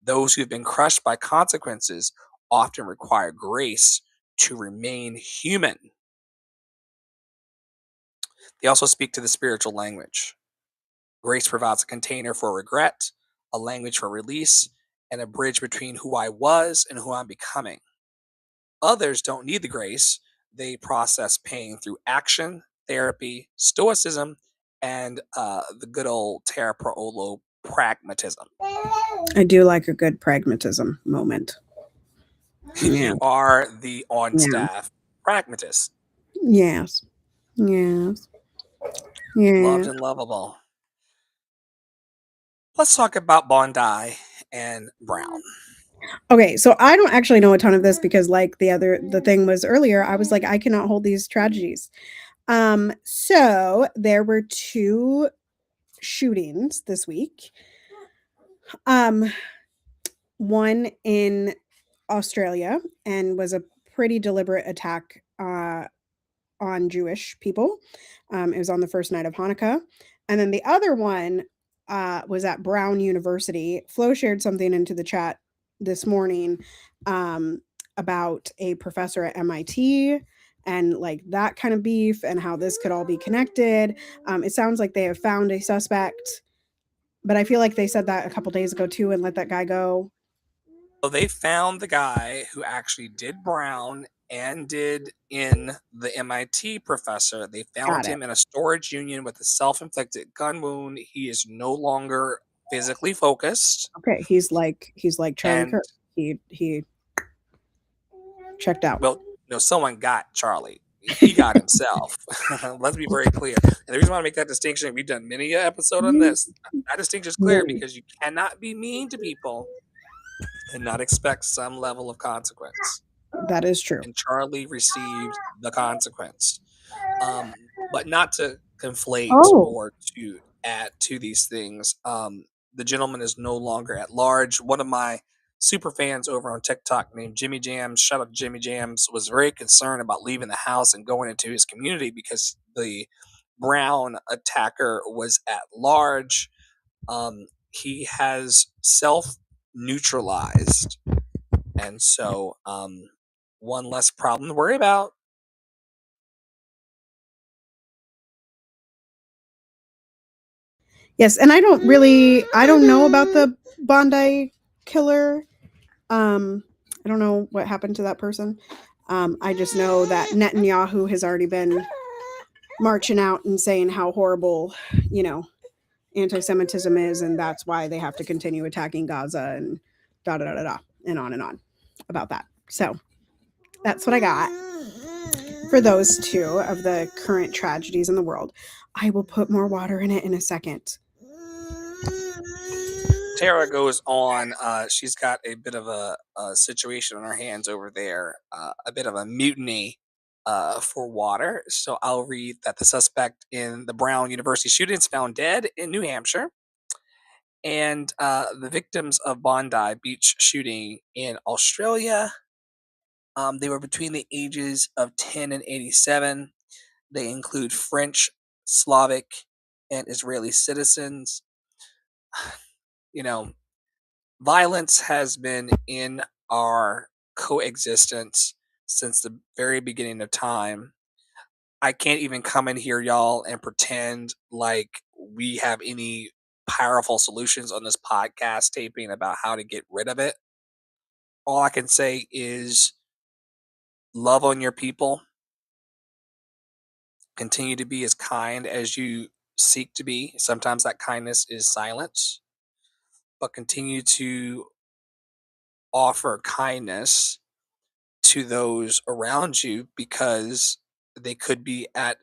Those who've been crushed by consequences often require grace to remain human. They also speak to the spiritual language. Grace provides a container for regret, a language for release, and a bridge between who I was and who I'm becoming. Others don't need the grace. They process pain through action, therapy, stoicism, and the good old terra pro olo pragmatism. I do like a good pragmatism moment. Yeah. You are the on Yeah. staff pragmatist. Yes. Yes. Loved Yeah. and lovable. Let's talk about Bondi and Brown. Okay, so I don't actually know a ton of this because like the thing was earlier, I was like, I cannot hold these tragedies. So there were two shootings this week. Um, one in Australia and was a pretty deliberate attack on Jewish people. It was on the first night of Hanukkah. And then the other one was at Brown University. Flo shared something into the chat this morning um, about a professor at MIT and like that kind of beef and how this could all be connected. It sounds like they have found a suspect, but I feel like they said that a couple days ago too and let that guy go. So they found the guy who actually did Brown and did in the MIT professor. They found Got it. him in a storage union with a self inflicted gun wound. He is no longer physically focused. Okay, he's like Charlie And, Kirk. He checked out. well, someone got Charlie. He got himself. Let's be very clear. And the reason why I make that distinction, we've done many an episode on this. That distinction is clear because you cannot be mean to people and not expect some level of consequence. That is true. And Charlie received the consequence. But not to conflate or to add to these things. The gentleman is no longer at large. One of my super fans over on TikTok named Jimmy Jams, shout out to Jimmy Jams, was very concerned about leaving the house and going into his community because the Brown attacker was at large. He has self neutralized. And so, one less problem to worry about. Yes, and I don't know about the Bondi killer. I don't know what happened to that person. I just know that Netanyahu has already been marching out and saying how horrible, anti-Semitism is, and that's why they have to continue attacking Gaza and da da da da da and on about that. So that's what I got for those two of the current tragedies in the world. I will put more water in it in a second. Tara goes on. She's got a bit of a situation on her hands over there, a bit of a mutiny for water. So I'll read that the suspect in the Brown University shooting is found dead in New Hampshire. And the victims of Bondi Beach shooting in Australia, they were between the ages of 10 and 87. They include French, Slavic, and Israeli citizens. You know, violence has been in our coexistence since the very beginning of time. I can't even come in here, y'all, and pretend like we have any powerful solutions on this podcast taping about how to get rid of it. All I can say is love on your people, continue to be as kind as you seek to be. Sometimes that kindness is silence, but continue to offer kindness to those around you because they could be at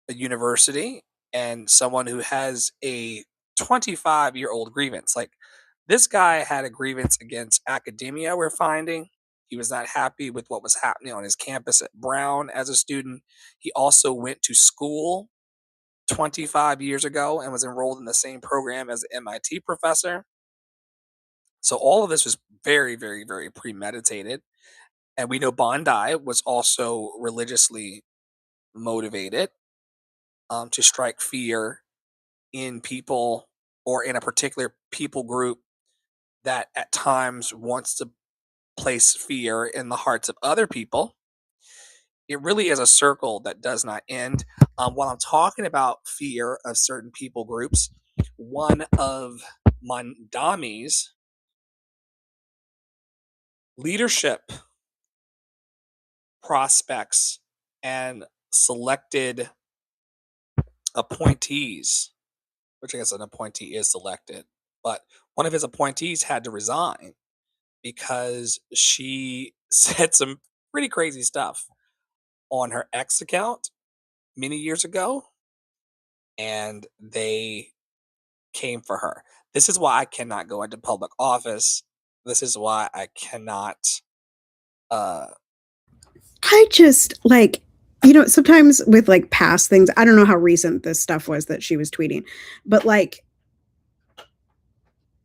a university and someone who has a 25-year-old grievance. Like this guy had a grievance against academia, we're finding. He was not happy with what was happening on his campus at Brown as a student. He also went to school 25 years ago and was enrolled in the same program as an MIT professor. So all of this was very, very, very premeditated. And we know Bondi was also religiously motivated to strike fear in people or in a particular people group that at times wants to place fear in the hearts of other people. It really is a circle that does not end. While I'm talking about fear of certain people groups, one of Mondami's leadership prospects and selected appointees, which I guess an appointee is selected, but one of his appointees had to resign because she said some pretty crazy stuff on her ex account many years ago, and they came for her. This is why I cannot go into public office. This is why I cannot. I just like, sometimes with like past things, I don't know how recent this stuff was that she was tweeting, but like,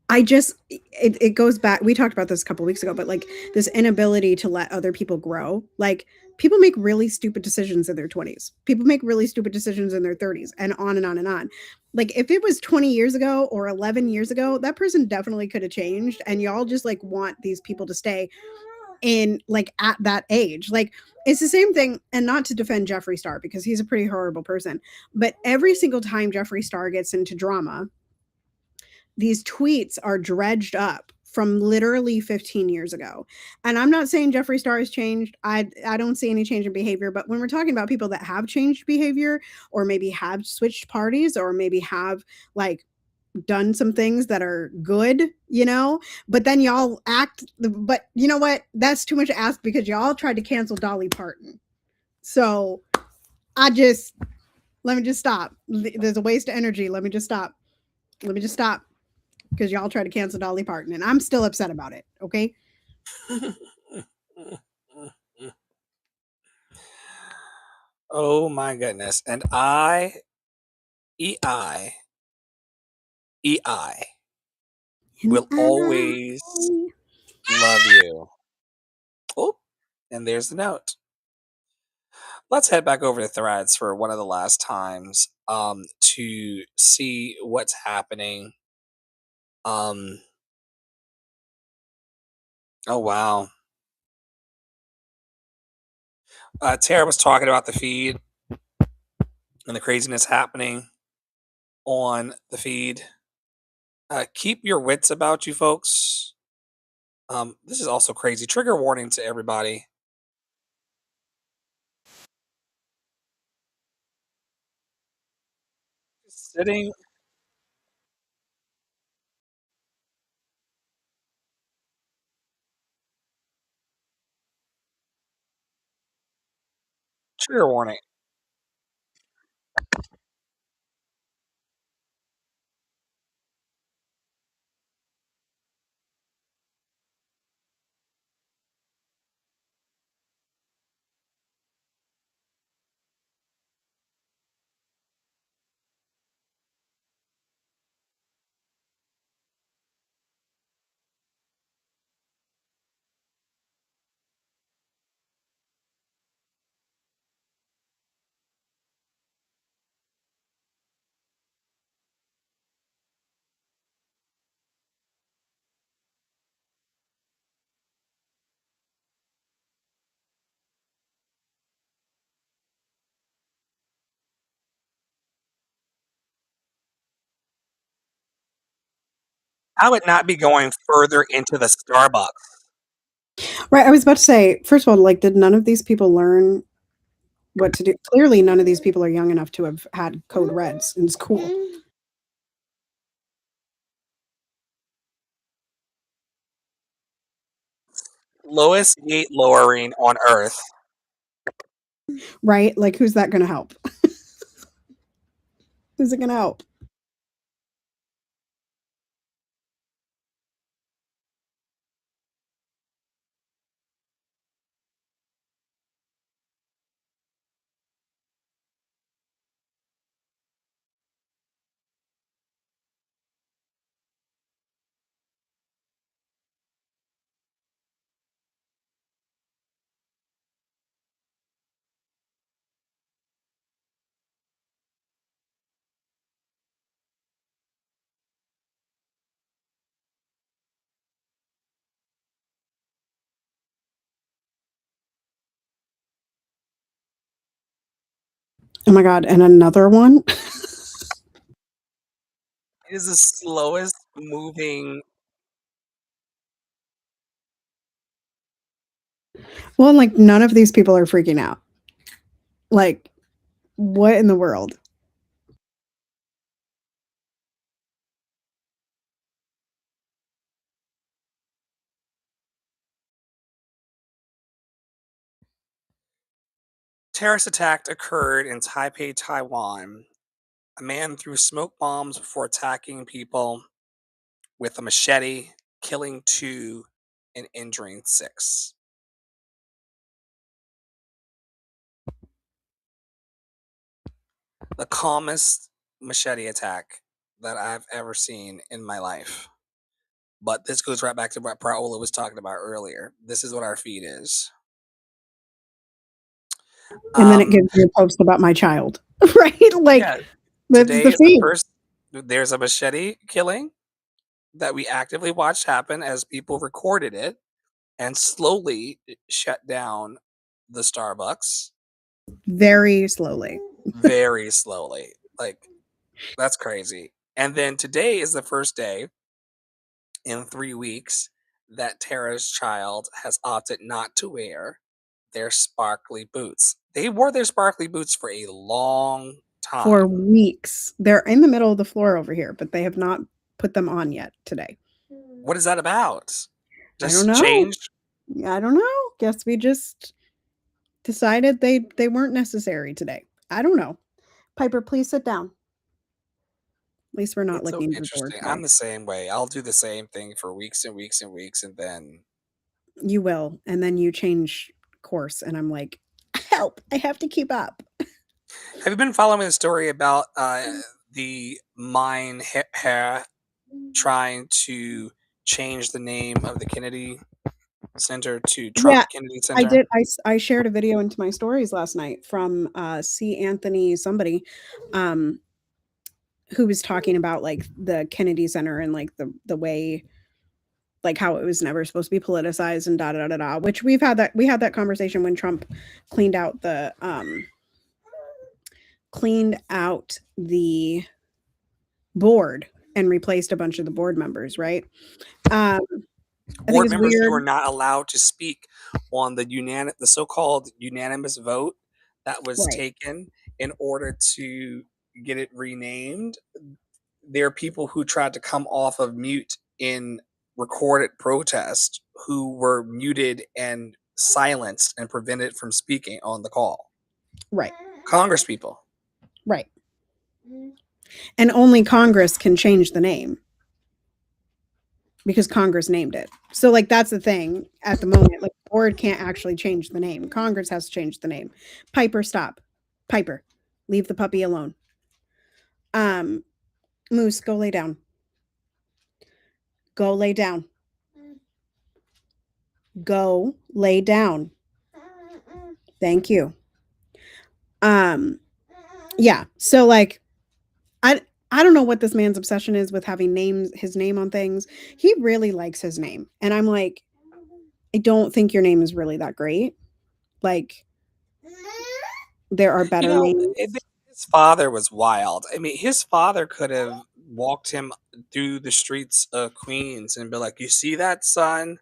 it goes back. We talked about this a couple weeks ago, but like this inability to let other people grow. Like people make really stupid decisions in their 20s. People make really stupid decisions in their 30s and on and on and on. Like if it was 20 years ago or 11 years ago, that person definitely could have changed. And y'all just like want these people to stay in like at that age. Like it's the same thing, and not to defend Jeffree Star because he's a pretty horrible person, but every single time Jeffree Star gets into drama, these tweets are dredged up from literally 15 years ago. And I'm not saying Jeffree Star has changed. I don't see any change in behavior, but when we're talking about people that have changed behavior or maybe have switched parties or maybe have like done some things that are good, but then y'all but you know what? That's too much to ask because y'all tried to cancel Dolly Parton. So let me just stop. There's a waste of energy. Let me just stop because y'all tried to cancel Dolly Parton and I'm still upset about it. Okay. Oh my goodness. And EI, will always love you. Oh, and there's the note. Let's head back over to Threads for one of the last times to see what's happening. Oh wow. Tara was talking about the feed and the craziness happening on the feed. Keep your wits about you, folks. This is also crazy. Trigger warning to everybody. Sitting Trigger warning. I would not be going further into the Starbucks. Right. I was about to say, first of all, like, did none of these people learn what to do? Clearly, none of these people are young enough to have had code reds in school. Lowest gate lowering on Earth. Right? Like, who's that going to help? Who's it going to help? Oh my God. And another one? It is the slowest moving. Well, like, none of these people are freaking out. Like, what in the world? Terrorist attack occurred in Taipei, Taiwan. A man threw smoke bombs before attacking people with a machete, killing 2 and injuring 6. The calmest machete attack that I've ever seen in my life. But this goes right back to what Paola was talking about earlier. This is what our feed is. And then it Um, gives you a post about my child. Right? Like, yeah, that's today the is the feed. first. There's a machete killing that we actively watched happen as people recorded it and slowly shut down the Starbucks Very slowly. very slowly. Like, that's crazy. And then today is the first day in 3 weeks that Tara's child has opted not to wear their sparkly boots. They wore their sparkly boots for a long For time. weeks. They're in the middle of the floor over here, but they have not put them on yet today. What is that about? I don't Just know. changed? I don't know. Guess we just decided they weren't necessary today. I don't know. Piper, please sit down. At least we're not It's so licking the door interesting. I'm today. the same way. I'll do the same thing for weeks and weeks and weeks, and then You will, and then you change course, and I'm like, help! I have to keep up. have you been following the story about the mine hair trying to change the name of the Kennedy Center to Trump Yeah, Kennedy I Center? did. I shared a video into my stories last night from C. Anthony somebody, um, who was talking about like the Kennedy Center and like the way like how it was never supposed to be politicized and da da da da. Which we had that conversation when Trump cleaned out the board and replaced a bunch of the board members, right? Um, I think Board it's members who weird. are not allowed to speak on the so-called unanimous vote that was Right. taken in order to get it renamed. There are people who tried to come off of mute in recorded protest who were muted and silenced and prevented from speaking on the call. Right. Congress people. Right. And only Congress can change the name because Congress named it. So like that's the thing at the moment. Like the board can't actually change the name. Congress has to change the name. Piper, stop. Piper, leave the puppy alone. Moose, go lay down. Go lay down. Go lay down. Thank you. Yeah. So like I don't know what this man's obsession is with having his name on things. He really likes his name. And I'm like, I don't think your name is really that great. Like there are better names. His father was wild. I mean, his father could have walked him through the streets of Queens and be like, "You see that, son?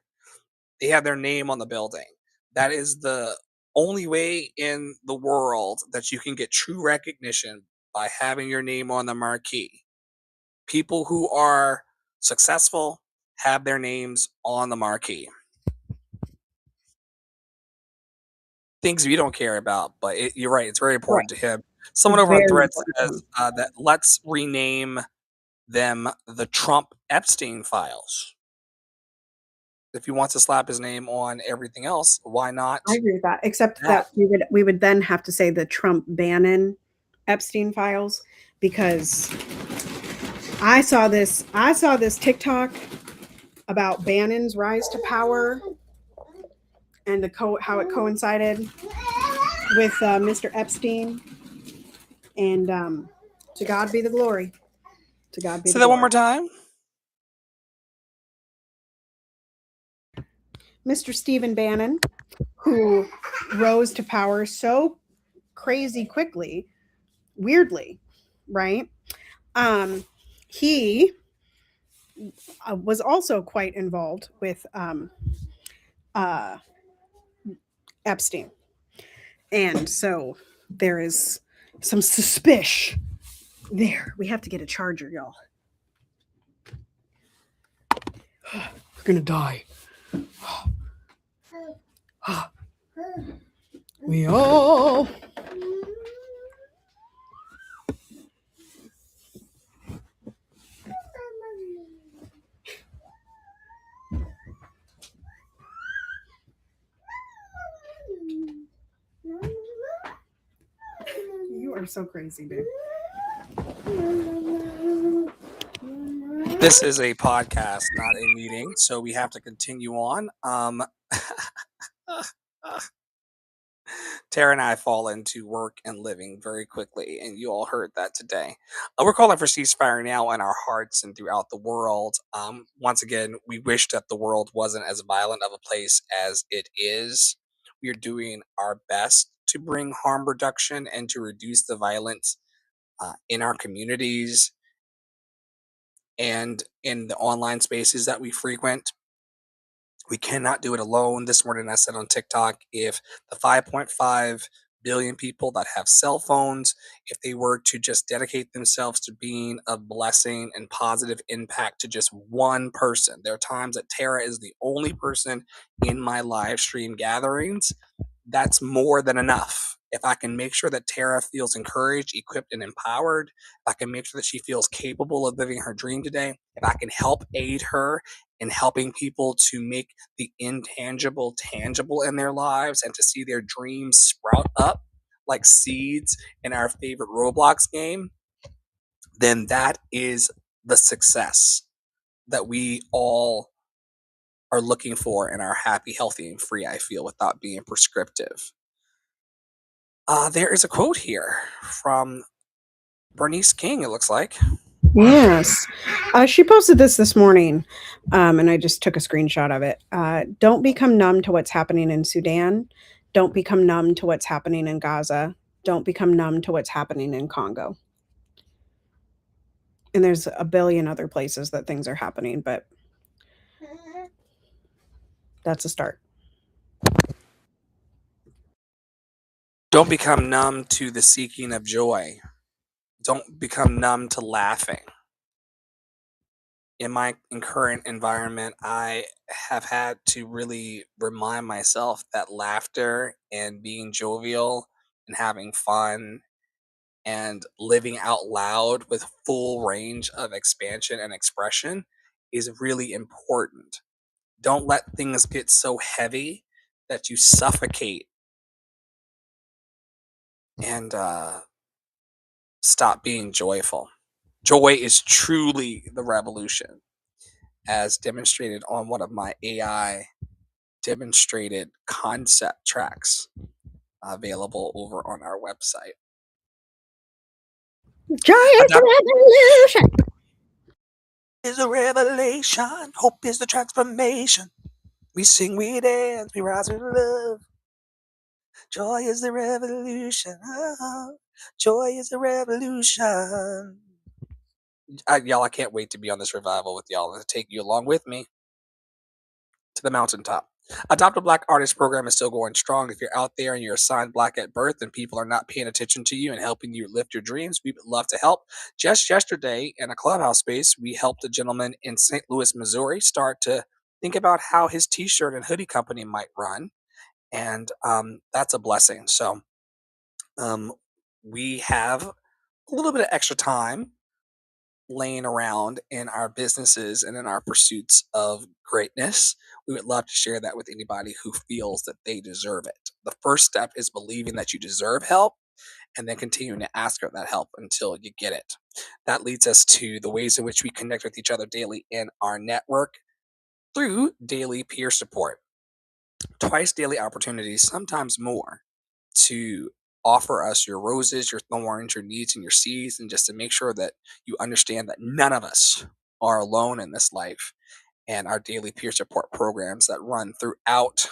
They have their name on the building. That is the only way in the world that you can get true recognition by having your name on the marquee. People who are successful have their names on the marquee. Things we don't care about, but you're right. It's very Right. important to him. Someone over on Very Thread important to says him. that let's rename them the Trump Epstein files. If he wants to slap his name on everything else, why not I agree with that. Except that? that we would then have to say the Trump Bannon Epstein files because I saw this TikTok about Bannon's rise to power and how it coincided with Mr. Epstein. And to God be the glory. To God be Say the that one glory. more time. Mr. Stephen Bannon, who rose to power so crazy quickly, weirdly, right? He was also quite involved with uh, Epstein. And so there is some suspicion there. We have to get a charger, y'all. We're going to die. We all. You are so crazy, dude. This is a podcast, not a meeting, so we have to continue on. Tara and I fall into work and living very quickly, and you all heard that today. We're calling for ceasefire now in our hearts and throughout the world. Once again, we wish that the world wasn't as violent of a place as it is. We are doing our best to bring harm reduction and to reduce the violence in our communities and in the online spaces that we frequent. We cannot do it alone. This morning I said on TikTok, if the 5.5 billion people that have cell phones, if they were to just dedicate themselves to being a blessing and positive impact to just one person, there are times that Tara is the only person in my live stream gatherings. That's more than enough. If I can make sure that Tara feels encouraged, equipped, and empowered, if I can make sure that she feels capable of living her dream today, if I can help aid her in helping people to make the intangible tangible in their lives and to see their dreams sprout up like seeds in our favorite Roblox game, then that is the success that we all are looking for in our happy, healthy, and free, I feel, without being prescriptive. There is a quote here from Bernice King, it looks like. Yes. She posted this morning, and I just took a screenshot of it. Don't become numb to what's happening in Sudan. Don't become numb to what's happening in Gaza. Don't become numb to what's happening in Congo. And there's a billion other places that things are happening, but that's a start. Don't become numb to the seeking of joy. Don't become numb to laughing. In my current environment, I have had to really remind myself that laughter and being jovial and having fun and living out loud with full range of expansion and expression is really important. Don't let things get so heavy that you suffocate and stop being joyful. Joy is truly the revolution, as demonstrated on one of my AI demonstrated concept tracks available over on our website. Joy is the revolution. Is a revelation. Hope is the transformation. We sing, we dance, we rise with love. Joy is the revolution. Oh, joy is the revolution. Y'all, I can't wait to be on this revival with y'all and to take you along with me to the mountaintop. Adopt a Black Artist program is still going strong. If you're out there and you're assigned Black at birth and people are not paying attention to you and helping you lift your dreams, we would love to help. Just yesterday in a clubhouse space, we helped a gentleman in St. Louis, Missouri start to think about how his t-shirt and hoodie company might run. And that's a blessing. So we have a little bit of extra time laying around in our businesses and in our pursuits of greatness. We would love to share that with anybody who feels that they deserve it. The first step is believing that you deserve help and then continuing to ask for that help until you get it. That leads us to the ways in which we connect with each other daily in our network through daily peer support. Twice daily opportunities, sometimes more, to offer us your roses, your thorns, your needs, and your seeds, and just to make sure that you understand that none of us are alone in this life. And our daily peer support programs that run throughout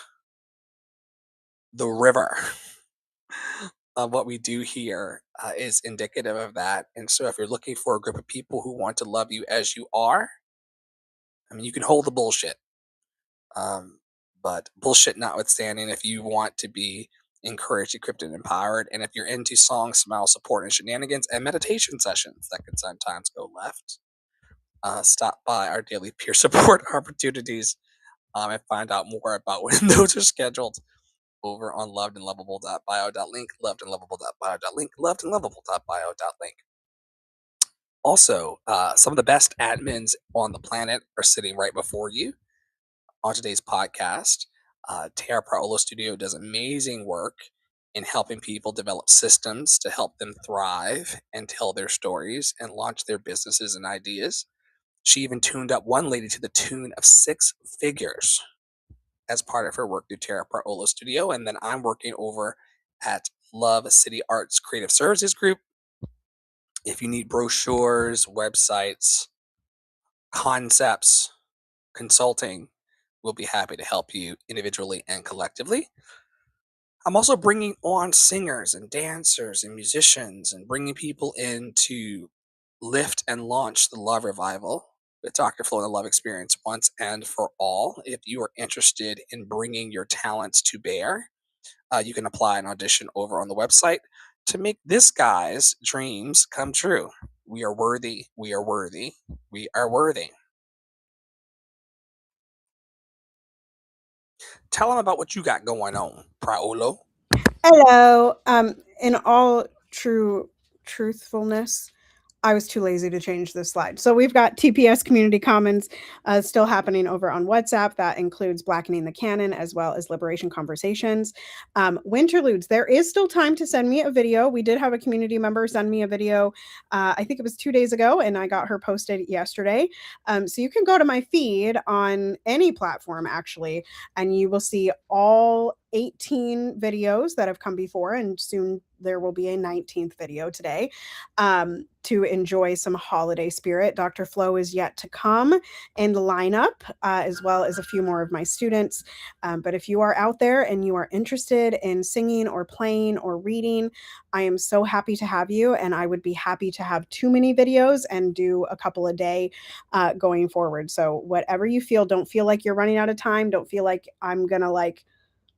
the river of what we do here is indicative of that. And so, if you're looking for a group of people who want to love you as you are, I mean, you can hold the bullshit. But bullshit notwithstanding, if you want to be encouraged, equipped, and empowered, and if you're into song, smile, support, and shenanigans and meditation sessions that can sometimes go left, stop by our daily peer support opportunities and find out more about when those are scheduled over on lovedandlovable.bio.link, lovedandlovable.bio.link, lovedandlovable.bio.link. Also, some of the best admins on the planet are sitting right before you. On today's podcast, Tara Paolo Studio does amazing work in helping people develop systems to help them thrive and tell their stories and launch their businesses and ideas. She even tuned up one lady to the tune of 6 figures as part of her work through Tara Paolo Studio. And then I'm working over at Love City Arts Creative Services Group. If you need brochures, websites, concepts, consulting, we'll be happy to help you individually and collectively. I'm also bringing on singers and dancers and musicians and bringing people in to lift and launch the Love Revival with Dr. Flo and the Love Experience once and for all. If you are interested in bringing your talents to bear, you can apply an audition over on the website to make this guy's dreams come true. We are worthy. We are worthy. We are worthy. Tell them about what you got going on, Paolo. Hello. In all truthfulness, I was too lazy to change this slide. So we've got TPS Community Commons still happening over on WhatsApp. That includes Blackening the Canon as well as Liberation Conversations. Winterludes, there is still time to send me a video. We did have a community member send me a video, I think it was 2 days ago, and I got her posted yesterday. So you can go to my feed on any platform, actually, and you will see all 18 videos that have come before, and soon there will be a 19th video today to enjoy some holiday spirit. Dr. Flo is yet to come in the lineup, as well as a few more of my students. But if you are out there and you are interested in singing or playing or reading, I am so happy to have you, and I would be happy to have too many videos and do a couple a day going forward. So whatever you feel, don't feel like you're running out of time. Don't feel like I'm gonna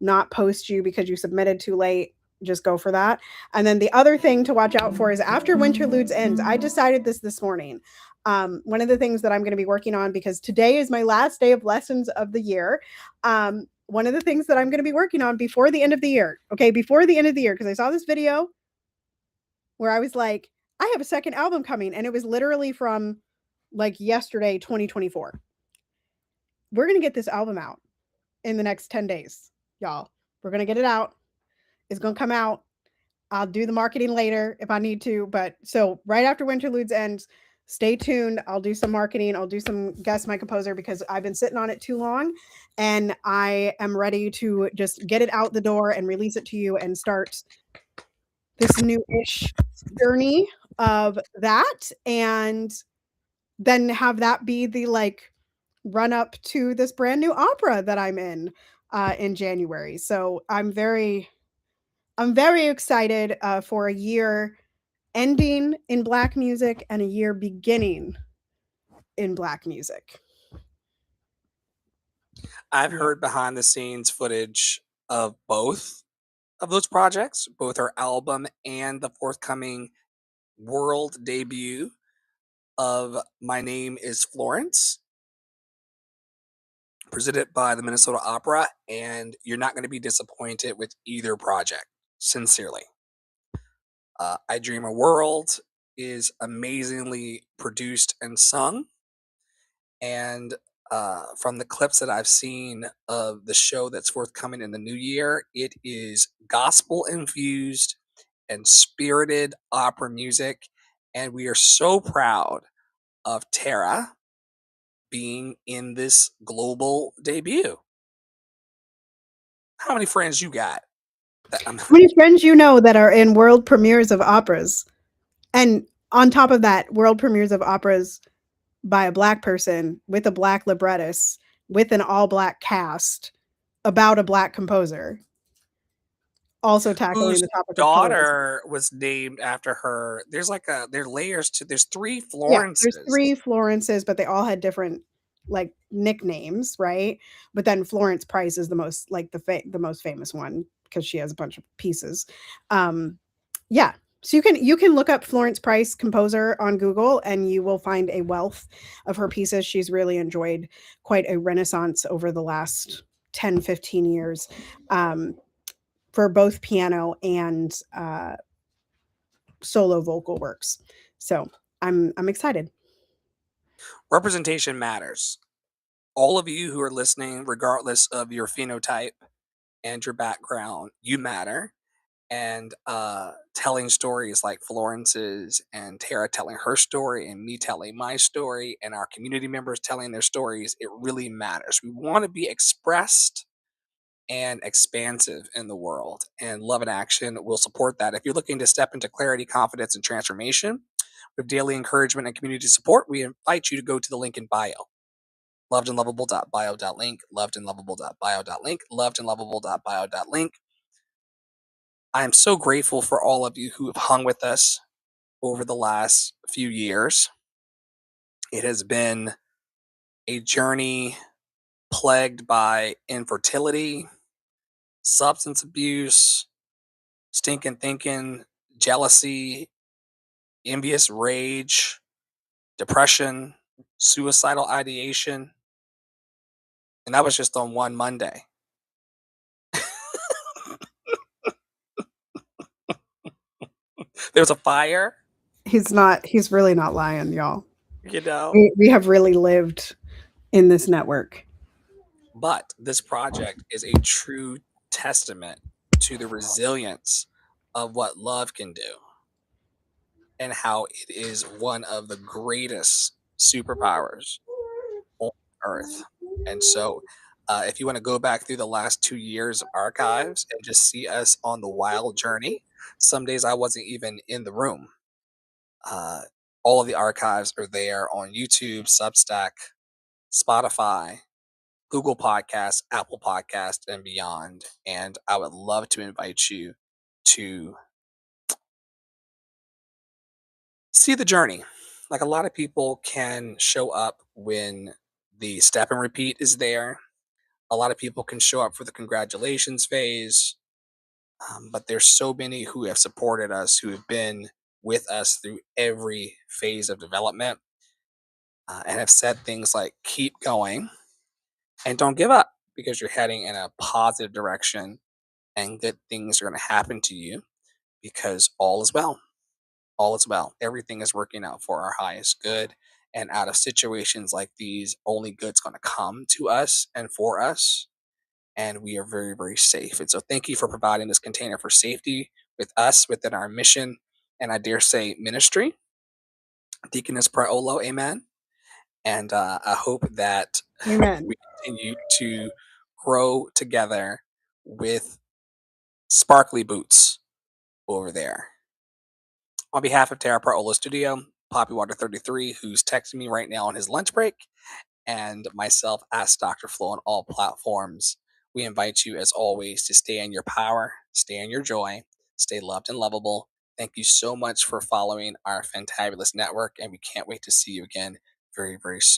not post you because you submitted too late. Just go for that. And then the other thing to watch out for is after Winterludes ends, I decided this morning. One of the things that I'm going to be working on, because today is my last day of lessons of the year, one of the things that I'm going to be working on before the end of the year. Okay, before the end of the year, because I saw this video where I was like, I have a second album coming, and it was literally from like yesterday, 2024. We're going to get this album out in the next 10 days, y'all. We're going to get it out. It's going to come out. I'll do the marketing later if I need to. But so right after Winterludes ends, stay tuned. I'll do some marketing. I'll do some Guess My Composer because I've been sitting on it too long and I am ready to just get it out the door and release it to you and start this new-ish journey of that. And then have that be the like run up to this brand new opera that I'm in January. So I'm very excited for a year ending in Black music and a year beginning in Black music. I've heard behind the scenes footage of both of those projects, both our album and the forthcoming world debut of My Name is Florence, presented by the Minnesota Opera, and you're not going to be disappointed with either project, sincerely. I Dream a World is amazingly produced and sung, and from the clips that I've seen of the show that's forthcoming in the new year, it is gospel infused and spirited opera music, and we are so proud of Tara being in this global debut. How many friends you got? How many friends you know that are in world premieres of operas? And on top of that, world premieres of operas by a Black person with a Black librettist with an all Black cast about a Black composer. Also tackling Whose the topic of color. daughter was named after her. There's like there are layers to. There's 3 Yeah, there's Florences. 3 Florences, but they all had different like nicknames, right? But then Florence Price is the most like the most famous one because she has a bunch of pieces. Yeah. So you can look up Florence Price composer on Google and you will find a wealth of her pieces. She's really enjoyed quite a renaissance over the last 10, 15 years for both piano and solo vocal works. So I'm excited. Representation matters. All of you who are listening, regardless of your phenotype and your background, you matter. And telling stories like Florence's and Tara telling her story and me telling my story and our community members telling their stories, it really matters. We want to be expressed and expansive in the world, and Love in Action will support that. If you're looking to step into clarity, confidence, and transformation with daily encouragement and community support, we invite you to go to the link in bio. lovedandlovable.bio.link, lovedandlovable.bio.link, lovedandlovable.bio.link. I am so grateful for all of you who have hung with us over the last few years. It has been a journey plagued by infertility, substance abuse, stinking thinking, jealousy, envious rage, depression, suicidal ideation. And that was just on one Monday. There's a fire, He's really not lying, y'all. you know. We have really lived in this network. But this project is a true testament to the resilience of what love can do and how it is one of the greatest superpowers on earth. And so, if you want to go back through the last 2 years of archives and just see us on the wild journey, some days I wasn't even in the room. All of the archives are there on YouTube, Substack, Spotify, Google Podcasts, Apple Podcasts, and beyond. And I would love to invite you to see the journey. Like, a lot of people can show up when the step and repeat is there. A lot of people can show up for the congratulations phase. But there's so many who have supported us, who have been with us through every phase of development, and have said things like, keep going and don't give up. because you're heading in a positive direction and good things are going to happen to you because all is well. All is well. Everything is working out for our highest good. And out of situations like these, only good's going to come to us and for us. And we are very, very safe. And so, thank you for providing this container for safety with us within our mission and I dare say ministry. Deaconess Praolo, amen. And I hope that Amen. we continue to grow together with sparkly boots over there. On behalf of Terra Praolo Studio, Poppy Water 33, who's texting me right now on his lunch break, and myself, Ask Dr. Flo on all platforms, we invite you, as always, to stay in your power, stay in your joy, stay loved and lovable. Thank you so much for following our fantabulous network, and we can't wait to see you again very, very soon.